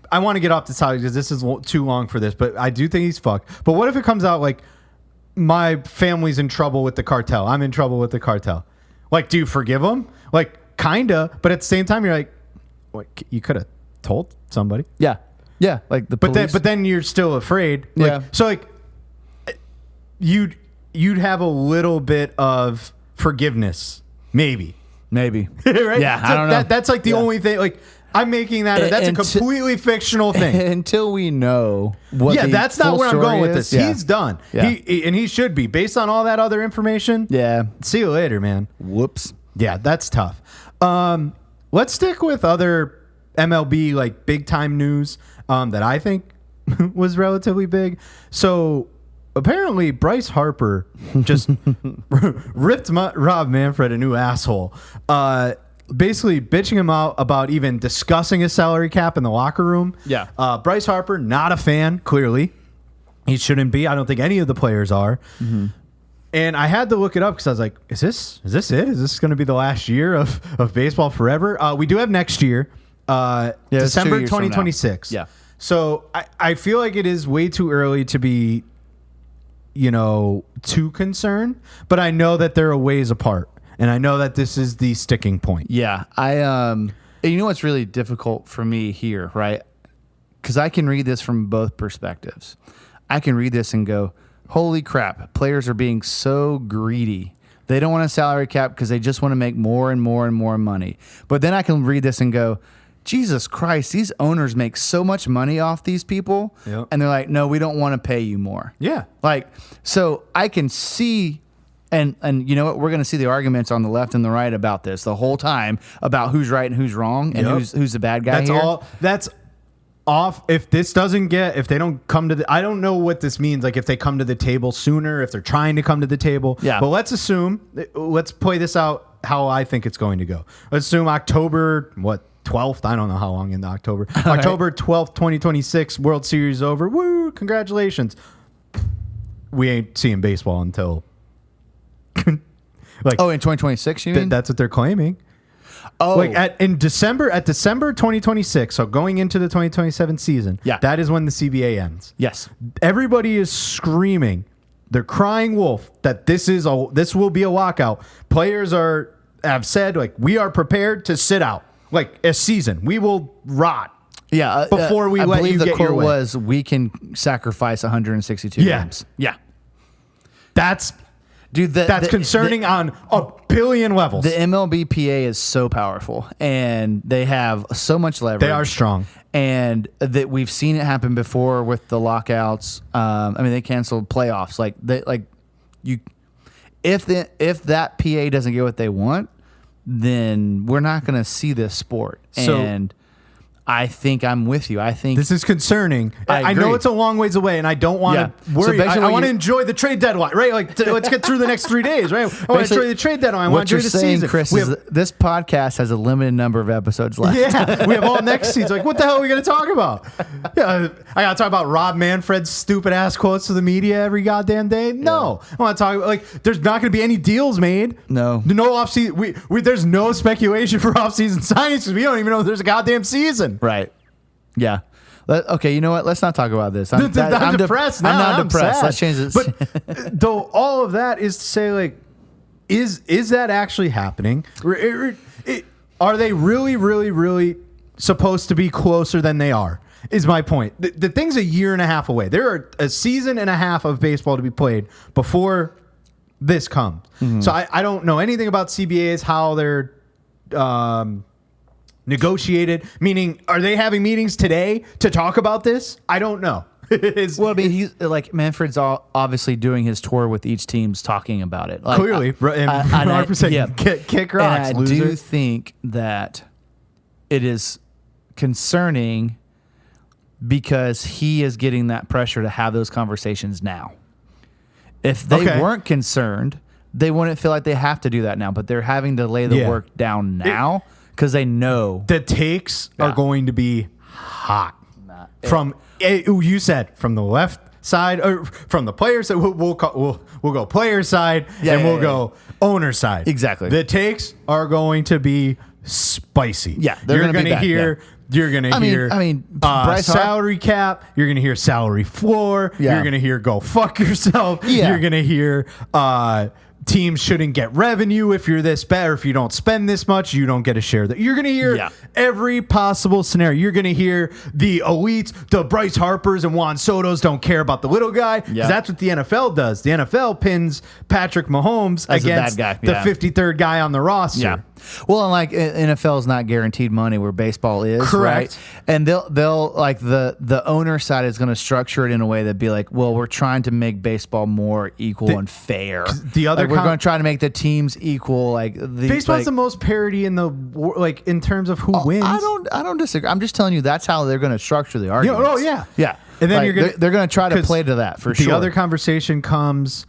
I want to get off the topic because this is too long for this, but I do think he's fucked. But what if it comes out like my family's in trouble with the cartel? I'm in trouble with the cartel. Like, do you forgive them? Like, kinda, but at the same time, you're like, what, you could have told somebody. Yeah, like the police. But then you're still afraid. Like, so like, you'd have a little bit of forgiveness, maybe, right? Yeah, so I don't know. That's like the only thing. Like, I'm making that. That's a completely fictional thing. Until we know what. Yeah, that's not where I'm going with this. Yeah. He's done. Yeah. He should be based on all that other information. Yeah. See you later, man. Whoops. Yeah, that's tough. Let's stick with other MLB like big time news that I think was relatively big. So apparently Bryce Harper just ripped Rob Manfred a new asshole. Basically bitching him out about even discussing his salary cap in the locker room. Yeah. Bryce Harper, not a fan, clearly. He shouldn't be. I don't think any of the players are. Mm-hmm. And I had to look it up because I was like, is this it? Is this going to be the last year of baseball forever? We do have next year, December 2026. Yeah. So I feel like it is way too early to be, too concerned. But I know that they're a ways apart. And I know that this is the sticking point. Yeah. You know what's really difficult for me here, right? Because I can read this from both perspectives. I can read this and go, holy crap, players are being so greedy. They don't want a salary cap because they just want to make more and more and more money. But then I can read this and go, Jesus Christ, these owners make so much money off these people. Yep. And they're like, no, we don't want to pay you more. Yeah. So I can see, and you know what? We're going to see the arguments on the left and the right about this the whole time about who's right and who's wrong and who's the bad guy here. That's off. If they don't come to I don't know what this means. Like if they come to the table sooner, if they're trying to come to the table. Yeah. But let's play this out how I think it's going to go. Let's assume October 12th. I don't know how long in October. October 12th, 2026. World Series over. Woo! Congratulations. We ain't seeing baseball until in 2026. You mean that's what they're claiming? Oh, December 2026. So going into the 2027 season. Yeah, that is when the CBA ends. Yes, everybody is screaming. They're crying wolf that this will be a lockout. Players have said we are prepared to sit out a season. We will rot. Yeah, before we I let believe you the get quote your way. was we can sacrifice 162 games. Yeah, that's. Dude, that's concerning on a billion levels. The MLBPA is so powerful, and they have so much leverage. They are strong, and that we've seen it happen before with the lockouts. They canceled playoffs. If that PA doesn't get what they want, then we're not going to see this sport. And I think I'm with you. I think this is concerning. I know it's a long ways away, and I don't want to worry. So I want to enjoy the trade deadline, right? Let's get through the next 3 days, right? I want to enjoy the trade deadline. I want to enjoy the season. Chris, this podcast has a limited number of episodes left. Yeah, we have all next season. What the hell are we going to talk about? Yeah, I got to talk about Rob Manfred's stupid ass quotes to the media every goddamn day. No, I want to talk about there's not going to be any deals made. No offseason. There's no speculation for offseason signings because we don't even know if there's a goddamn season. Right. Yeah. Okay, you know what? Let's not talk about this. I'm depressed now. I'm not depressed. Sad. Let's change this. But though all of that is to say, is that actually happening? Are they really, really, really supposed to be closer than they are? Is my point. The thing's a year and a half away. There are a season and a half of baseball to be played before this comes. Mm-hmm. So I don't know anything about CBAs, how they're negotiated, meaning are they having meetings today to talk about this? I don't know. He's Manfred's obviously doing his tour with each team's talking about it. Clearly, 100%. Kick rocks, and I do think that it is concerning because he is getting that pressure to have those conversations now. If they weren't concerned, they wouldn't feel like they have to do that now, but they're having to lay the work down now. Because they know the takes are going to be hot from you said from the left side or from the player side. We'll go player side and we'll go owner side. Exactly. The takes are going to be spicy. Yeah, you're going to hear. Yeah. You're going to hear. Salary cap. You're going to hear salary floor. Yeah. You're going to hear go fuck yourself. Yeah. You're going to hear. Teams shouldn't get revenue if you're this bad, or if you don't spend this much, you don't get a share. That you're going to hear every possible scenario. You're going to hear the elites, the Bryce Harpers and Juan Sotos don't care about the little guy because that's what the NFL does. The NFL pins Patrick Mahomes against the 53rd guy on the roster. Yeah. Well, and NFL is not guaranteed money where baseball is, correct? Right? And they'll the owner side is going to structure it in a way that'd be like, well, we're trying to make baseball more equal and fair. The other we're going to try to make the teams equal. Like baseball's the most parity in the in terms of who wins. I don't disagree. I'm just telling you that's how they're going to structure the argument. Yeah. And then they're going to try to play to that for sure. The other conversation comes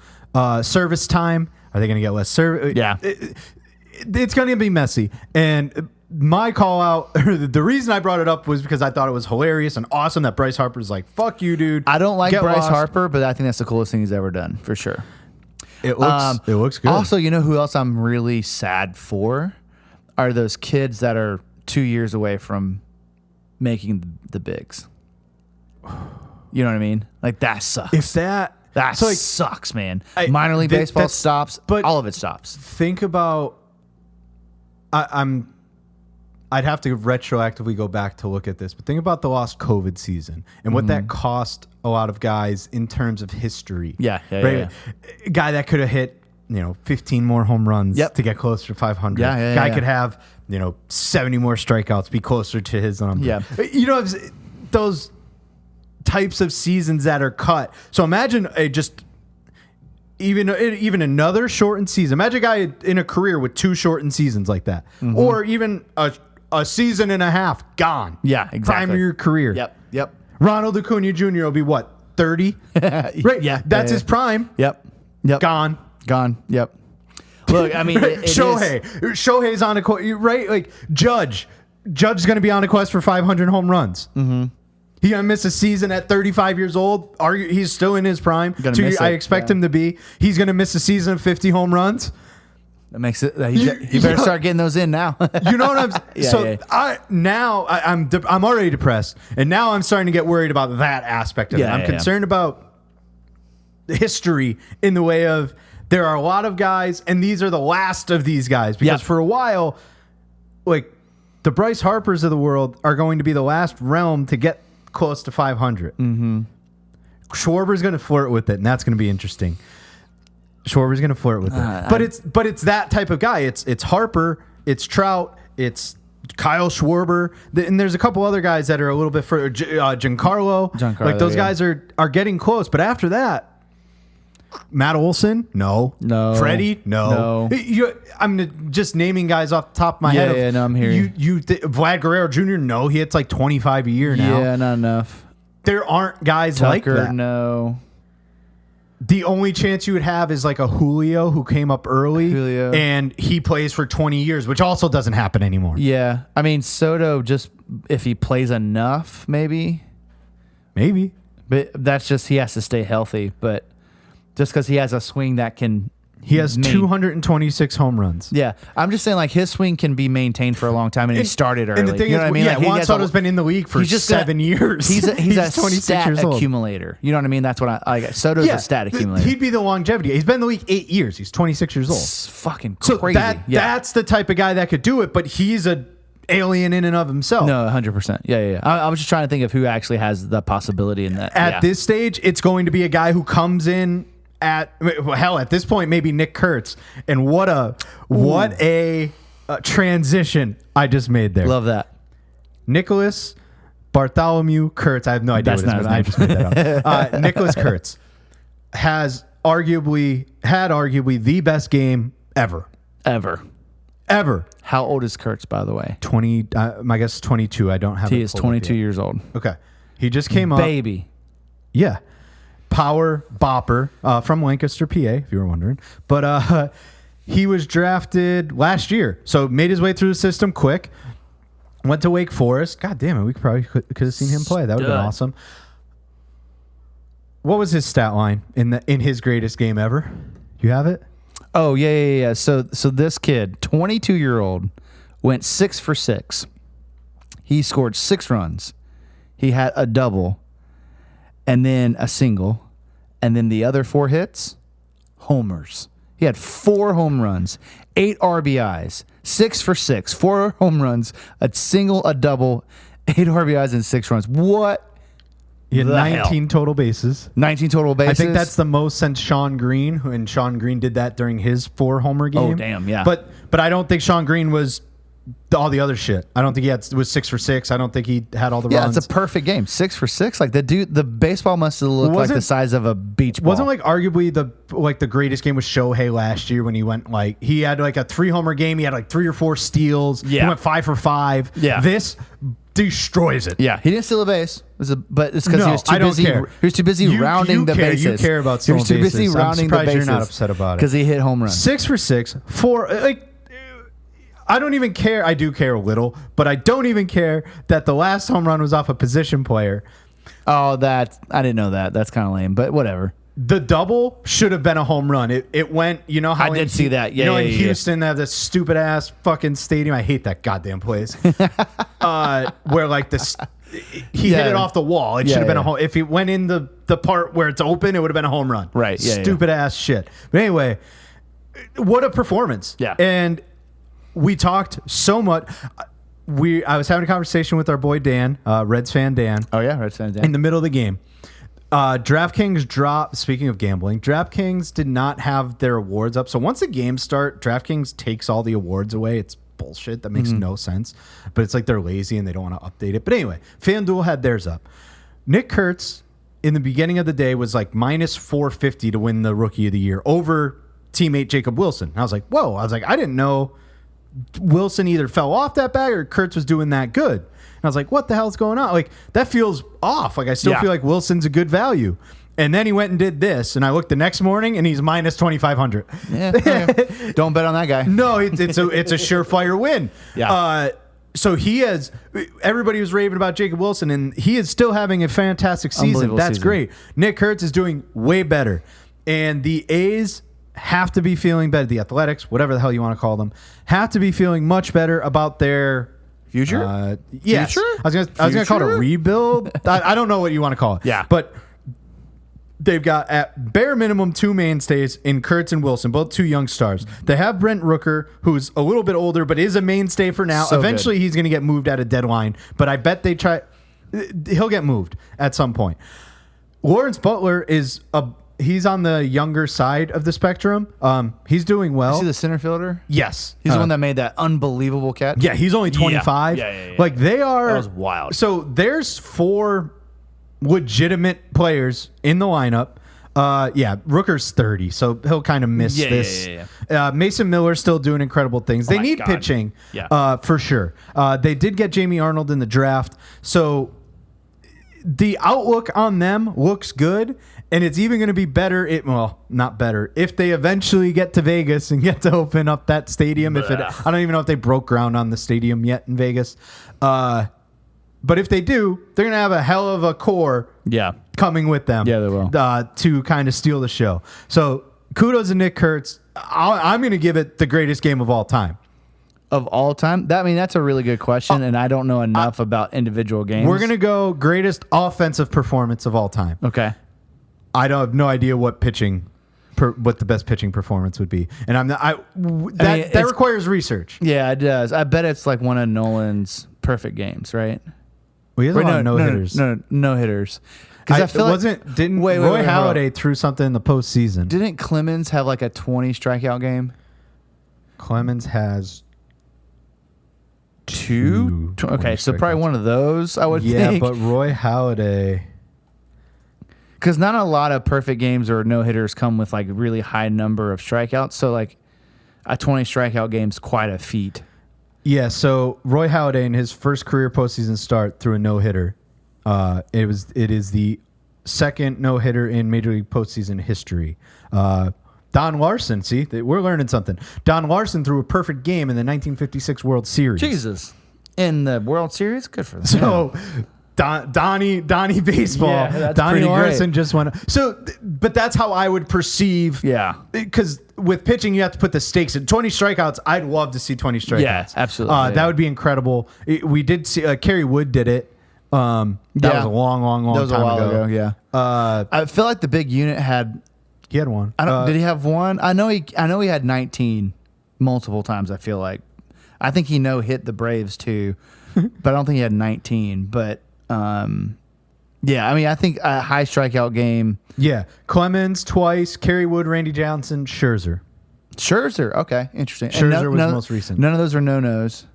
service time. Are they going to get less service? Yeah. It's going to be messy. And my call out, the reason I brought it up was because I thought it was hilarious and awesome that Bryce Harper's like, fuck you, dude. I don't like Bryce Harper, but I think that's the coolest thing he's ever done, for sure. It looks good. Also, you know who else I'm really sad for? Are those kids that are 2 years away from making the bigs. You know what I mean? Like, that sucks. If that sucks, man. Minor league baseball stops, but all of it stops. Think about, I'd have to retroactively go back to look at this, but think about the lost COVID season and what that cost a lot of guys in terms of history. Yeah. A guy that could have hit, 15 more home runs to get closer to 500. Guy could have, 70 more strikeouts, be closer to his number. Yeah. Those types of seasons that are cut. So imagine even another shortened season. Imagine a guy in a career with 2 shortened seasons like that, or even a season and a half gone. Yeah, exactly. Prime of your career. Yep. Ronald Acuna Jr. will be what, 30? Right. Yeah. That's his prime. Yep. Gone. Yep. Look, I mean, Shohei's on a quest, right? Like Judge's going to be on a quest for 500 home runs. Mm-hmm. He gonna miss a season at 35 years old. He's still in his prime. I expect him to be. He's gonna miss a season of 50 home runs. That makes it. He better start getting those in now. You know what I'm? I'm already depressed, and now I'm starting to get worried about that aspect of it. I'm concerned about the history in the way of there are a lot of guys, and these are the last of these guys because for a while, like the Bryce Harpers of the world are going to be the last realm to get close to 500. Mm-hmm. Schwarber's going to flirt with it, and that's going to be interesting. Schwarber's going to flirt with it, but it's that type of guy. It's Harper, it's Trout, it's Kyle Schwarber, and there's a couple other guys that are a little bit further. Giancarlo, like those guys are getting close. But after that, Matt Olson, no. Freddie, no. I'm just naming guys off the top of my head. Yeah, no, I'm hearing Vlad Guerrero Jr., no, he hits like 25 a year now. Yeah, not enough. There aren't guys like that. No. The only chance you would have is like a Julio who came up early and he plays for 20 years, which also doesn't happen anymore. Yeah. I mean, Soto, just if he plays enough, maybe. But that's just, he has to stay healthy. But just because he has a swing that can... He has 226 home runs. Yeah. I'm just saying, like, his swing can be maintained for a long time, and he started early. And the thing is, Juan Soto's been in the league for 7 years. He's a 26 stat years old. Accumulator. You know what I mean? That's what I like. Soto's a stat accumulator. He'd be the longevity. He's been in the league 8 years. He's 26 years old. It's fucking crazy. So that's the type of guy that could do it, but he's a alien in and of himself. No, 100%. Yeah. I was just trying to think of who actually has the possibility in that. At this stage, it's going to be a guy who comes in at this point, maybe Nick Kurtz. And what a transition I just made there. Love that. Nicholas Bartholomew Kurtz. I have no idea what his name is. I just made that up. Nicholas Kurtz had arguably the best game ever. How old is Kurtz, by the way? 20. My guess is 22. I don't have. He is 22 years old. Okay, he just came up. Baby. Yeah. Power bopper from Lancaster, PA, if you were wondering. But he was drafted last year, so made his way through the system quick. Went to Wake Forest. God damn it, we could have seen him play. That would have been awesome. What was his stat line in his greatest game ever? You have it? Oh, yeah. So this kid, 22-year-old, went 6 for 6. He scored 6 runs. He had a double. And then a single, and then the other 4 hits, homers. He had 4 home runs, 8 RBIs, 6 for 6, 4 home runs, a single, a double, 8 RBIs, and 6 runs. What? He had 19 total bases. 19 total bases. I think that's the most since Sean Green, and Sean Green did that during his 4-homer game. Oh, damn, yeah. But I don't think Sean Green was all the other shit. I don't think it was 6 for 6. I don't think he had all the runs. Yeah, it's a perfect game. 6 for 6. Like the baseball must have looked like the size of a beach ball. Wasn't like arguably the greatest game was Shohei last year when he went like he had like a 3-homer game. He had like 3 or 4 steals. Yeah. He went 5 for 5. Yeah. This destroys it. Yeah, he didn't steal a base. But it's because he was too I don't busy. care. He was too busy rounding the bases. You care about He was stealing too busy bases. rounding I'm the surprised bases. you're not upset about it Because he hit home runs. 6 for 6. 4 like. I don't even care. I do care a little, but I don't even care that the last home run was off a position player. Oh, I didn't know that. That's kind of lame, but whatever. The double should have been a home run. It went, you know how I did see that. Yeah, you know, yeah, in yeah. Houston, they have this stupid ass fucking stadium. I hate that goddamn place. Where like this, he hit it off the wall. It should have been a home. If he went in the part where it's open, it would have been a home run. Right. Yeah. Stupid ass shit. But anyway, what a performance. Yeah. And we talked so much. I was having a conversation with our boy Dan, Reds fan Dan. Oh yeah, Reds fan Dan. In the middle of the game. DraftKings dropped. Speaking of gambling, DraftKings did not have their awards up. So once the games start, DraftKings takes all the awards away. It's bullshit. That makes no sense. But it's like they're lazy and they don't want to update it. But anyway, FanDuel had theirs up. Nick Kurtz in the beginning of the day was like minus 450 to win the Rookie of the Year over teammate Jacob Wilson. And I was like, whoa. I was like, I didn't know Wilson either fell off that bag or Kurtz was doing that good. And I was like, what the hell's going on? Like, that feels off. Like, I still feel like Wilson's a good value. And then he went and did this, and I looked the next morning, and he's minus 2,500. Yeah, okay. Don't bet on that guy. No, it's a surefire win. Yeah. So he has. Everybody was raving about Jacob Wilson, and he is still having a fantastic season. That's great. Nick Kurtz is doing way better, and the A's have to be feeling better. The Athletics, whatever the hell you want to call them, have to be feeling much better about their future. Yes, future? I was gonna call it a rebuild. I don't know what you want to call it. Yeah, but they've got at bare minimum 2 mainstays in Kurtz and Wilson, both 2 young stars. They have Brent Rooker, who's a little bit older, but is a mainstay for now. So eventually, he's going to get moved at a deadline, but I bet they try. He'll get moved at some point. Lawrence Butler is he's on the younger side of the spectrum. He's doing well. Is he the center fielder? Yes. He's the one that made that unbelievable catch. Yeah, he's only 25. Yeah. Like they are. That was wild. So there's 4 legitimate players in the lineup. Rooker's 30, so he'll kind of miss this. Mason Miller's still doing incredible things. They need pitching, for sure. They did get Jamie Arnold in the draft, so the outlook on them looks good, and it's even going to be better. Not better if they eventually get to Vegas and get to open up that stadium. I don't even know if they broke ground on the stadium yet in Vegas. But if they do, they're going to have a hell of a core coming with them. Yeah, they will. To kind of steal the show. So kudos to Nick Kurtz. I'm going to give it the greatest game of all time. Of all time? That's a really good question, and I don't know enough about individual games. We're going to go greatest offensive performance of all time. Okay. I don't have no idea what what the best pitching performance would be. And that requires research. Yeah, it does. I bet it's like one of Nolan's perfect games, right? Well, he has a lot of no-hitters. No hitters. Because I feel didn't Roy Halladay threw something in the postseason? Didn't Clemens have like a 20 strikeout game? Clemens has 2? Okay, so probably one of those, I would think. Yeah, but Roy Halladay. Because not a lot of perfect games or no hitters come with like really high number of strikeouts. So like a 20 strikeout game is quite a feat. Yeah, so Roy Halladay in his first career postseason start threw a no-hitter. It is the second no-hitter in Major League postseason history. Don Larson, see, we're learning something. Don Larson threw a perfect game in the 1956 World Series. Jesus. In the World Series? Good for them. So Donnie baseball. Yeah, Donnie Larson just went. So, but that's how I would perceive. Yeah. Because with pitching, you have to put the stakes in. 20 strikeouts. I'd love to see 20 strikeouts. Yeah, absolutely. That would be incredible. We did see Kerry Wood did it. That was a long time ago. Yeah. I feel like the big unit had. He had one. Did he have one? I know he had 19 multiple times. I feel like. I think he hit the Braves too, but I don't think he had 19. But I think a high strikeout game. Yeah, Clemens twice, Kerry Wood, Randy Johnson, Scherzer. Okay, interesting. Scherzer was the most recent. None of those are no-nos.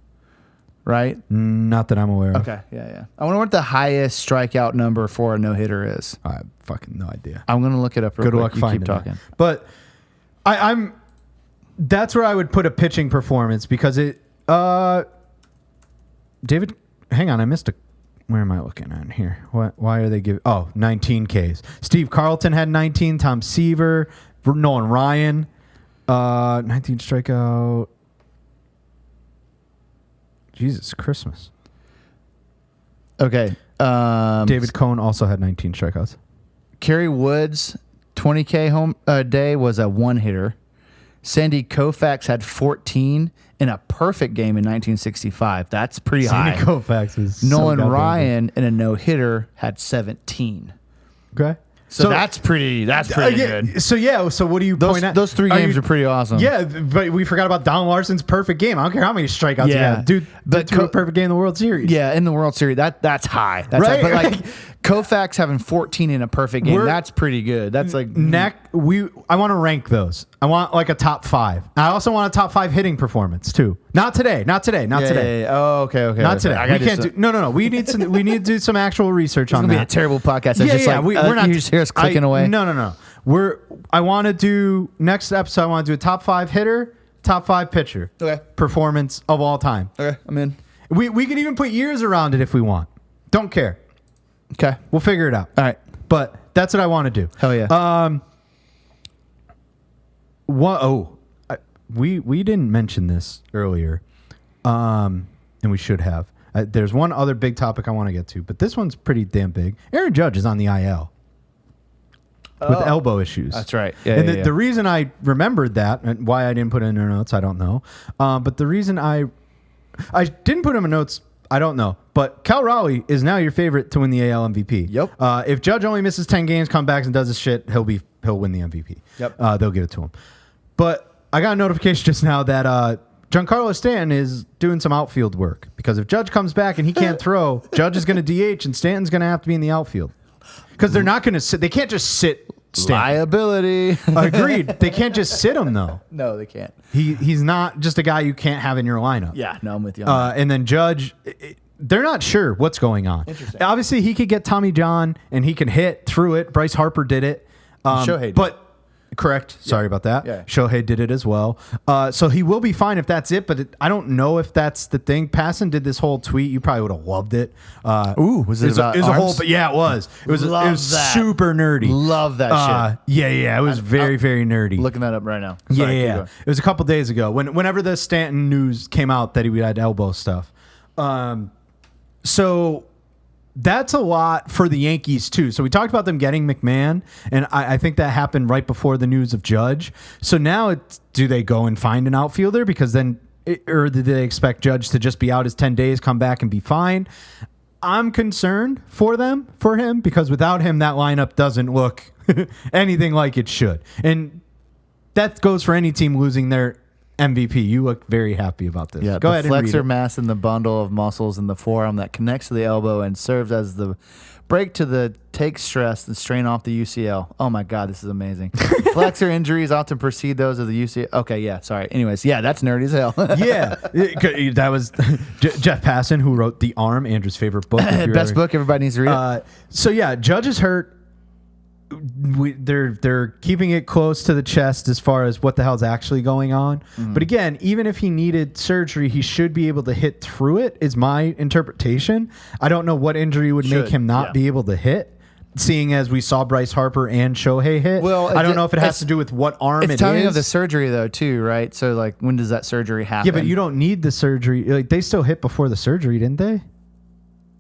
right? Not that I'm aware of. Okay, yeah. I wonder what the highest strikeout number for a no-hitter is. I have fucking no idea. I'm going to look it up real Good quick. luck You finding keep talking. it. But I'm that's where I would put a pitching performance because it David, hang on, I missed a where am I looking at here? Why are they giving 19 Ks. Steve Carlton had 19, Tom Seaver, Nolan Ryan 19 strikeout. Jesus Christmas. Okay. David Cohn also had 19 strikeouts. Kerry Woods 20K home day was a one-hitter. Sandy Koufax had 14 in a perfect game in 1965. That's pretty high. Sandy Koufax is Nolan so Ryan in a no-hitter had 17. Okay. So that's pretty good. So what do you point at? Those three games are pretty awesome. Yeah, but we forgot about Don Larson's perfect game. I don't care how many strikeouts he had. Dude, but a perfect game in the World Series. Yeah, in the World Series. That's high. That's right? High. But like Koufax having 14 in a perfect game, that's pretty good. That's like I want to rank those. I want like a top 5. I also want a top 5 hitting performance too. Not today. Yeah. Oh, okay. Not today. We can't do. No. We need to do some actual research on that. It's gonna be a terrible podcast. We're not. You just hear us clicking away. No. I want to do next episode. I want to do a top 5 hitter, top 5 pitcher. Okay. Performance of all time. Okay, I'm in. We can even put years around it if we want. Don't care. Okay, we'll figure it out. All right, but that's what I want to do. Hell yeah. We didn't mention this earlier, and we should have. There's one other big topic I want to get to, but this one's pretty damn big. Aaron Judge is on the IL with elbow issues. That's right. The reason I remembered that and why I didn't put it in our notes, I don't know. But the reason I didn't put him in notes, I don't know. But Cal Raleigh is now your favorite to win the AL MVP. Yep. If Judge only misses 10 games, comes back and does his shit, he'll win the MVP. Yep. They'll give it to him. But I got a notification just now that Giancarlo Stanton is doing some outfield work because if Judge comes back and he can't throw, Judge is going to DH and Stanton's going to have to be in the outfield because they're not going to sit. They can't just sit Stanton. Liability. Agreed. They can't just sit him though. No, they can't. He's not just a guy you can't have in your lineup. Yeah, no, I'm with you. On that. And then Judge, they're not sure what's going on. Interesting. Obviously, he could get Tommy John and he can hit through it. Bryce Harper did it. Shohei did. But correct. Sorry about that. Yeah. Shohei did it as well. So he will be fine if that's it. But I don't know if that's the thing. Passan did this whole tweet. You probably would have loved it. Was it about arms? But yeah, it was. It was super nerdy. Love that shit. Yeah. It was very nerdy. Looking that up right now. Sorry, yeah. It was a couple days ago whenever the Stanton news came out that he had elbow stuff. So that's a lot for the Yankees too. So we talked about them getting McMahon, and I think that happened right before the news of Judge. So now do they go and find an outfielder because then, or do they expect Judge to just be out his 10 days, come back and be fine? I'm concerned for him because without him, that lineup doesn't look anything like it should. And that goes for any team losing their MVP. You look very happy about this. Yeah, go ahead and read it. Flexor mass in the bundle of muscles in the forearm that connects to the elbow and serves as the break to the take stress and strain off the UCL. Oh my God, this is amazing. Flexor injuries often precede those of the UCL. Okay, yeah, sorry. Anyways, yeah, that's nerdy as hell. Yeah, that was Jeff Passan who wrote The Arm, Andrew's favorite book. Best book, everybody needs to read it. So yeah, Judge is hurt. They're keeping it close to the chest as far as what the hell's actually going on. Mm-hmm. But again, even if he needed surgery, he should be able to hit through it, is my interpretation. I don't know what injury would make him not be able to hit, seeing as we saw Bryce Harper and Shohei hit. Well, I don't know if it has to do with what arm it is. It's timing of the surgery though too, right? So like, when does that surgery happen? Yeah, but you don't need the surgery. Like, they still hit before the surgery, didn't they?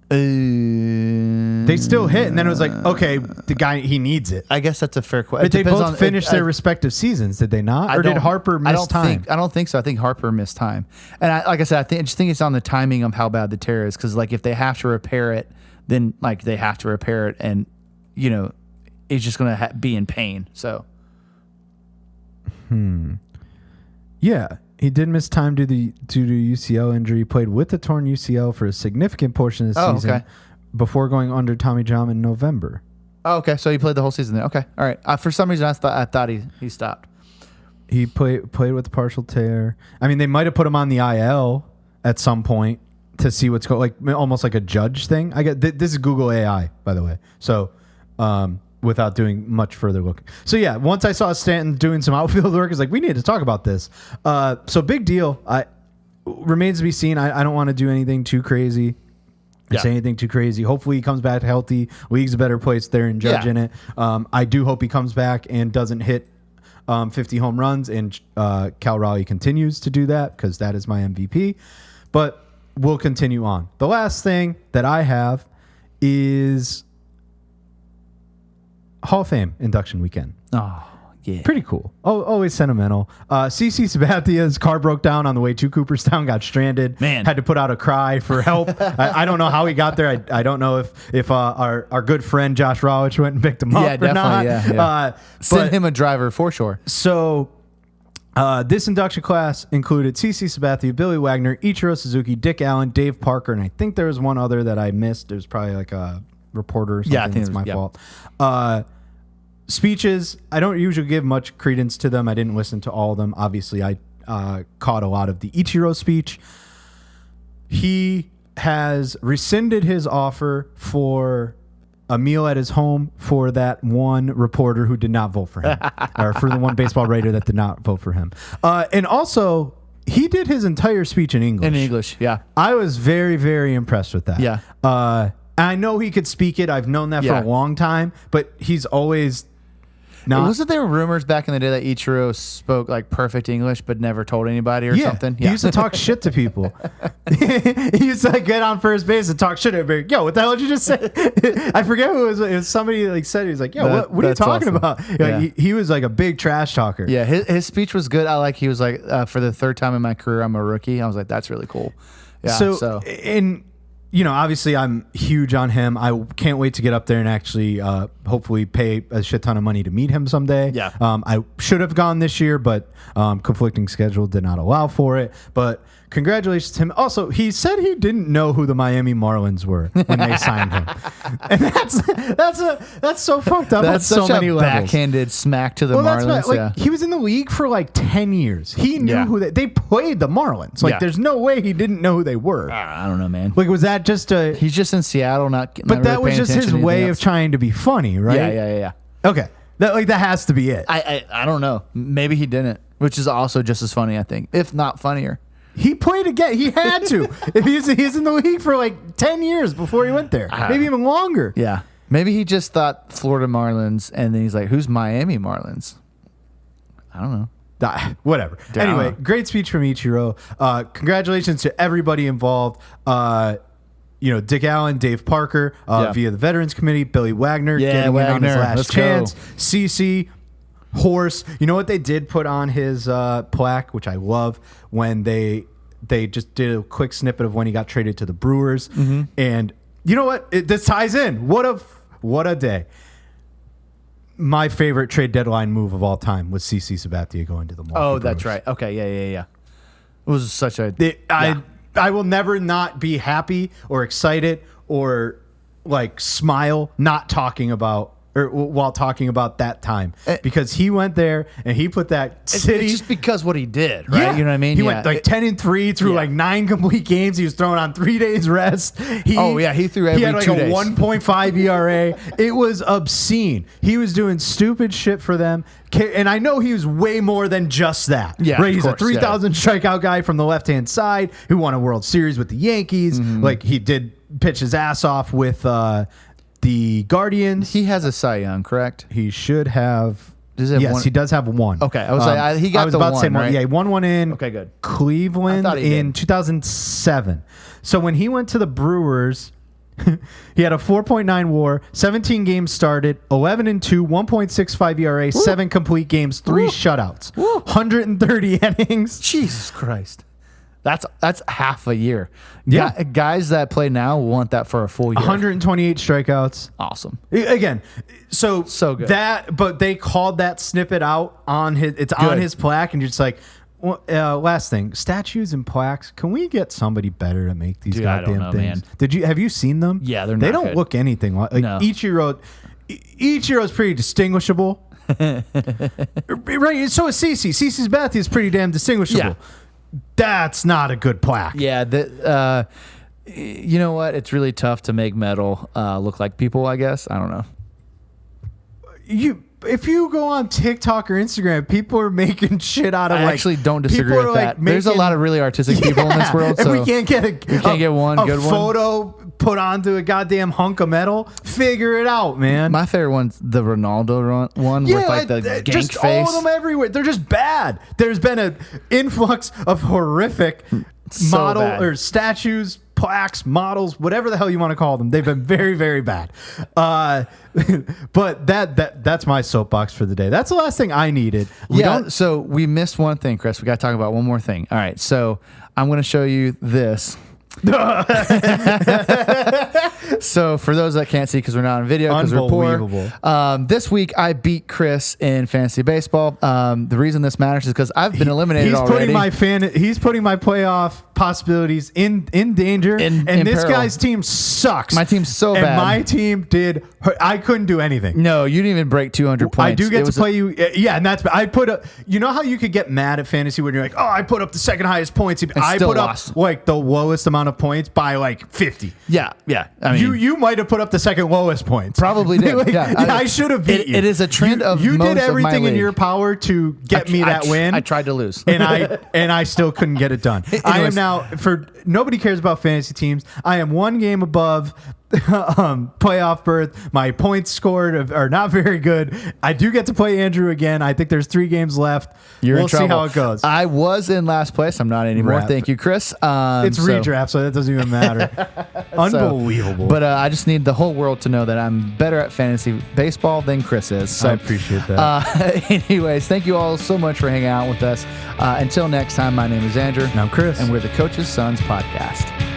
They still hit, and then it was like, okay, the guy, he needs it. I guess that's a fair question. But they both finished their respective seasons, did they not? Or did Harper miss time? I don't think so. I think Harper missed time. And like I said, I just think it's on the timing of how bad the tear is. Because like if they have to repair it, then like they have to repair it, and you know, it's just going to be in pain. So, yeah. He did miss time due to UCL injury. He played with the torn UCL for a significant portion of the season before going under Tommy John in November. Oh, okay. So he played the whole season there. Okay. All right. For some reason, I thought he stopped. He played with a partial tear. I mean, they might have put him on the IL at some point to see what's going, like almost like a judge thing. I get this is Google AI, by the way. So without doing much further looking. So yeah, once I saw Stanton doing some outfield work, it's like we need to talk about this. So big deal. Remains to be seen. I don't want to do anything too crazy. Say anything too crazy. Hopefully he comes back healthy. League's a better place there and judging it. I do hope he comes back and doesn't hit 50 home runs, and Cal Raleigh continues to do that because that is my MVP. But we'll continue on. The last thing that I have is Hall of Fame Induction Weekend. Oh, yeah. Pretty cool. Oh, always sentimental. CC Sabathia's car broke down on the way to Cooperstown, got stranded. Man. Had to put out a cry for help. I don't know how he got there. I don't know if our good friend Josh Rawich went and picked him up or not. Yeah. Send him a driver for sure. So this induction class included CC Sabathia, Billy Wagner, Ichiro Suzuki, Dick Allen, Dave Parker, and I think there was one other that I missed. There's probably like a reporter or something. Yeah, I think it's my fault. Speeches, I don't usually give much credence to them. I didn't listen to all of them. Obviously, I caught a lot of the Ichiro speech. He has rescinded his offer for a meal at his home for that one reporter who did not vote for him, or for the one baseball writer that did not vote for him. And also, he did his entire speech in English. In English, yeah. I was very, very impressed with that. Yeah. I know he could speak it. I've known that for a long time, but he's always not. Wasn't there rumors back in the day that Ichiro spoke like perfect English but never told anybody or something? He used to talk shit to people. He used to like get on first base and talk shit. Everybody, yo, what the hell did you just say? I forget who it was. It was somebody like said, he was like, yo, what are you talking about? Like, he was like a big trash talker. Yeah, his speech was good. He was like, for the third time in my career, I'm a rookie. I was like, that's really cool. Yeah. So. Obviously I'm huge on him. I can't wait to get up there and actually hopefully pay a shit ton of money to meet him someday. Yeah. I should have gone this year, but conflicting schedule did not allow for it. But congratulations to him. Also, he said he didn't know who the Miami Marlins were when they signed him. And that's so fucked up. That's on such so many a levels. backhanded smack to the Marlins. He was in the league for like 10 years. He knew who they played the Marlins. There's no way he didn't know who they were. I don't know, man. Was that just he's just in Seattle, not but really that was just his way of trying to be funny, right? Yeah. Okay. That has to be it. I don't know. Maybe he didn't, which is also just as funny, I think, if not funnier. He played again. He had to. He's in the league for like 10 years before he went there. Maybe even longer. Yeah. Maybe he just thought Florida Marlins, and then he's like, who's Miami Marlins? I don't know. Whatever. Anyway, great speech from Ichiro. Congratulations to everybody involved. Dick Allen, Dave Parker, via the Veterans Committee, Billy Wagner getting in on his last chance. CC, Horse. You know what they did put on his plaque, which I love, when they just did a quick snippet of when he got traded to the Brewers. Mm-hmm. And you know what? This ties in. What a day. My favorite trade deadline move of all time was CC Sabathia going to the Milwaukee Brewers. That's right. Okay, yeah. It was such a... I will never not be happy or excited or like smile not talking about or while talking about that time, because he went there and he put that city. It's just because what he did, right? Yeah. You know what I mean? He went like 10-3 through like 9 complete games. He was throwing on 3 days rest. He threw every 2 days. He had like a 1.5 ERA. It was obscene. He was doing stupid shit for them. And I know he was way more than just that. Yeah, right. He's a 3,000 strikeout guy from the left-hand side who won a World Series with the Yankees. Mm-hmm. Like, he did pitch his ass off with the Guardians. He has a Cy Young, correct? He should have. Yes, he does have one. Okay, I was like, he got I was the about one, to say right? Yeah, he won one in good. Cleveland in 2007. So when he went to the Brewers, he had a 4.9 WAR, 17 games started, 11-2, 1.65 ERA, 7 complete games, 3 shutouts, 130 innings. Jesus Christ. That's half a year. Yeah. Guys that play now want that for a full year. 128 strikeouts. Awesome. Again, so good. But they called that snippet out on his. It's on his plaque, and you're just like, last thing, statues and plaques. Can we get somebody better to make these goddamn things? Man. Have you seen them? Yeah, they don't good. look anything like no. Ichiro's pretty distinguishable. Right. So is CC. CC's Sabathia is pretty damn distinguishable. Yeah. That's not a good plaque. Yeah, You know what? It's really tough to make metal look like people, I guess. I don't know. If you go on TikTok or Instagram, people are making shit out of. I like, actually don't disagree people with are, that. like, There's a lot of really artistic people in this world, and so we can't get one a good one. photo put onto a goddamn hunk of metal. Figure it out, man. My favorite one's the Ronaldo one with like the gank just face. all of them everywhere. They're just bad. There's been an influx of horrific So model bad. or statues, plaques, models, whatever the hell you want to call them. They've been very, very bad. But that's my soapbox for the day. That's the last thing I needed. So we missed one thing, Chris. We got to talk about one more thing. All right, so I'm going to show you this. So for those that can't see because we're not on video because we're poor, this week I beat Chris in fantasy baseball. The reason this matters is because I've been eliminated already. He's putting my playoff possibilities in danger, and this peril. guy's team sucks. My team's so and bad. My team did. I couldn't do anything. No, you didn't even break 200 points. I do get to play you. Yeah, and that's I put up. You know how you could get mad at fantasy when you're like, oh, I put up the second highest points. I still put lost. up like the lowest amount of points by like 50. Yeah. I mean, you might have put up the second lowest points. Probably did. Like, yeah, I should have beat you. It is a trend of you most did everything of my in your league. power to get me that win. I tried to lose, and I still couldn't get it done. I am now for nobody cares about fantasy teams. I am one game above playoff berth. My points scored are not very good. I do get to play Andrew again. I think there's 3 games left. We'll see how it goes. I was in last place. I'm not anymore. Rap. Thank you, Chris. It's redraft, so that doesn't even matter. Unbelievable. But I just need the whole world to know that I'm better at fantasy baseball than Chris is. So I appreciate that. Anyways, thank you all so much for hanging out with us. Until next time, my name is Andrew. And I'm Chris. And we're the Coach's Sons Podcast.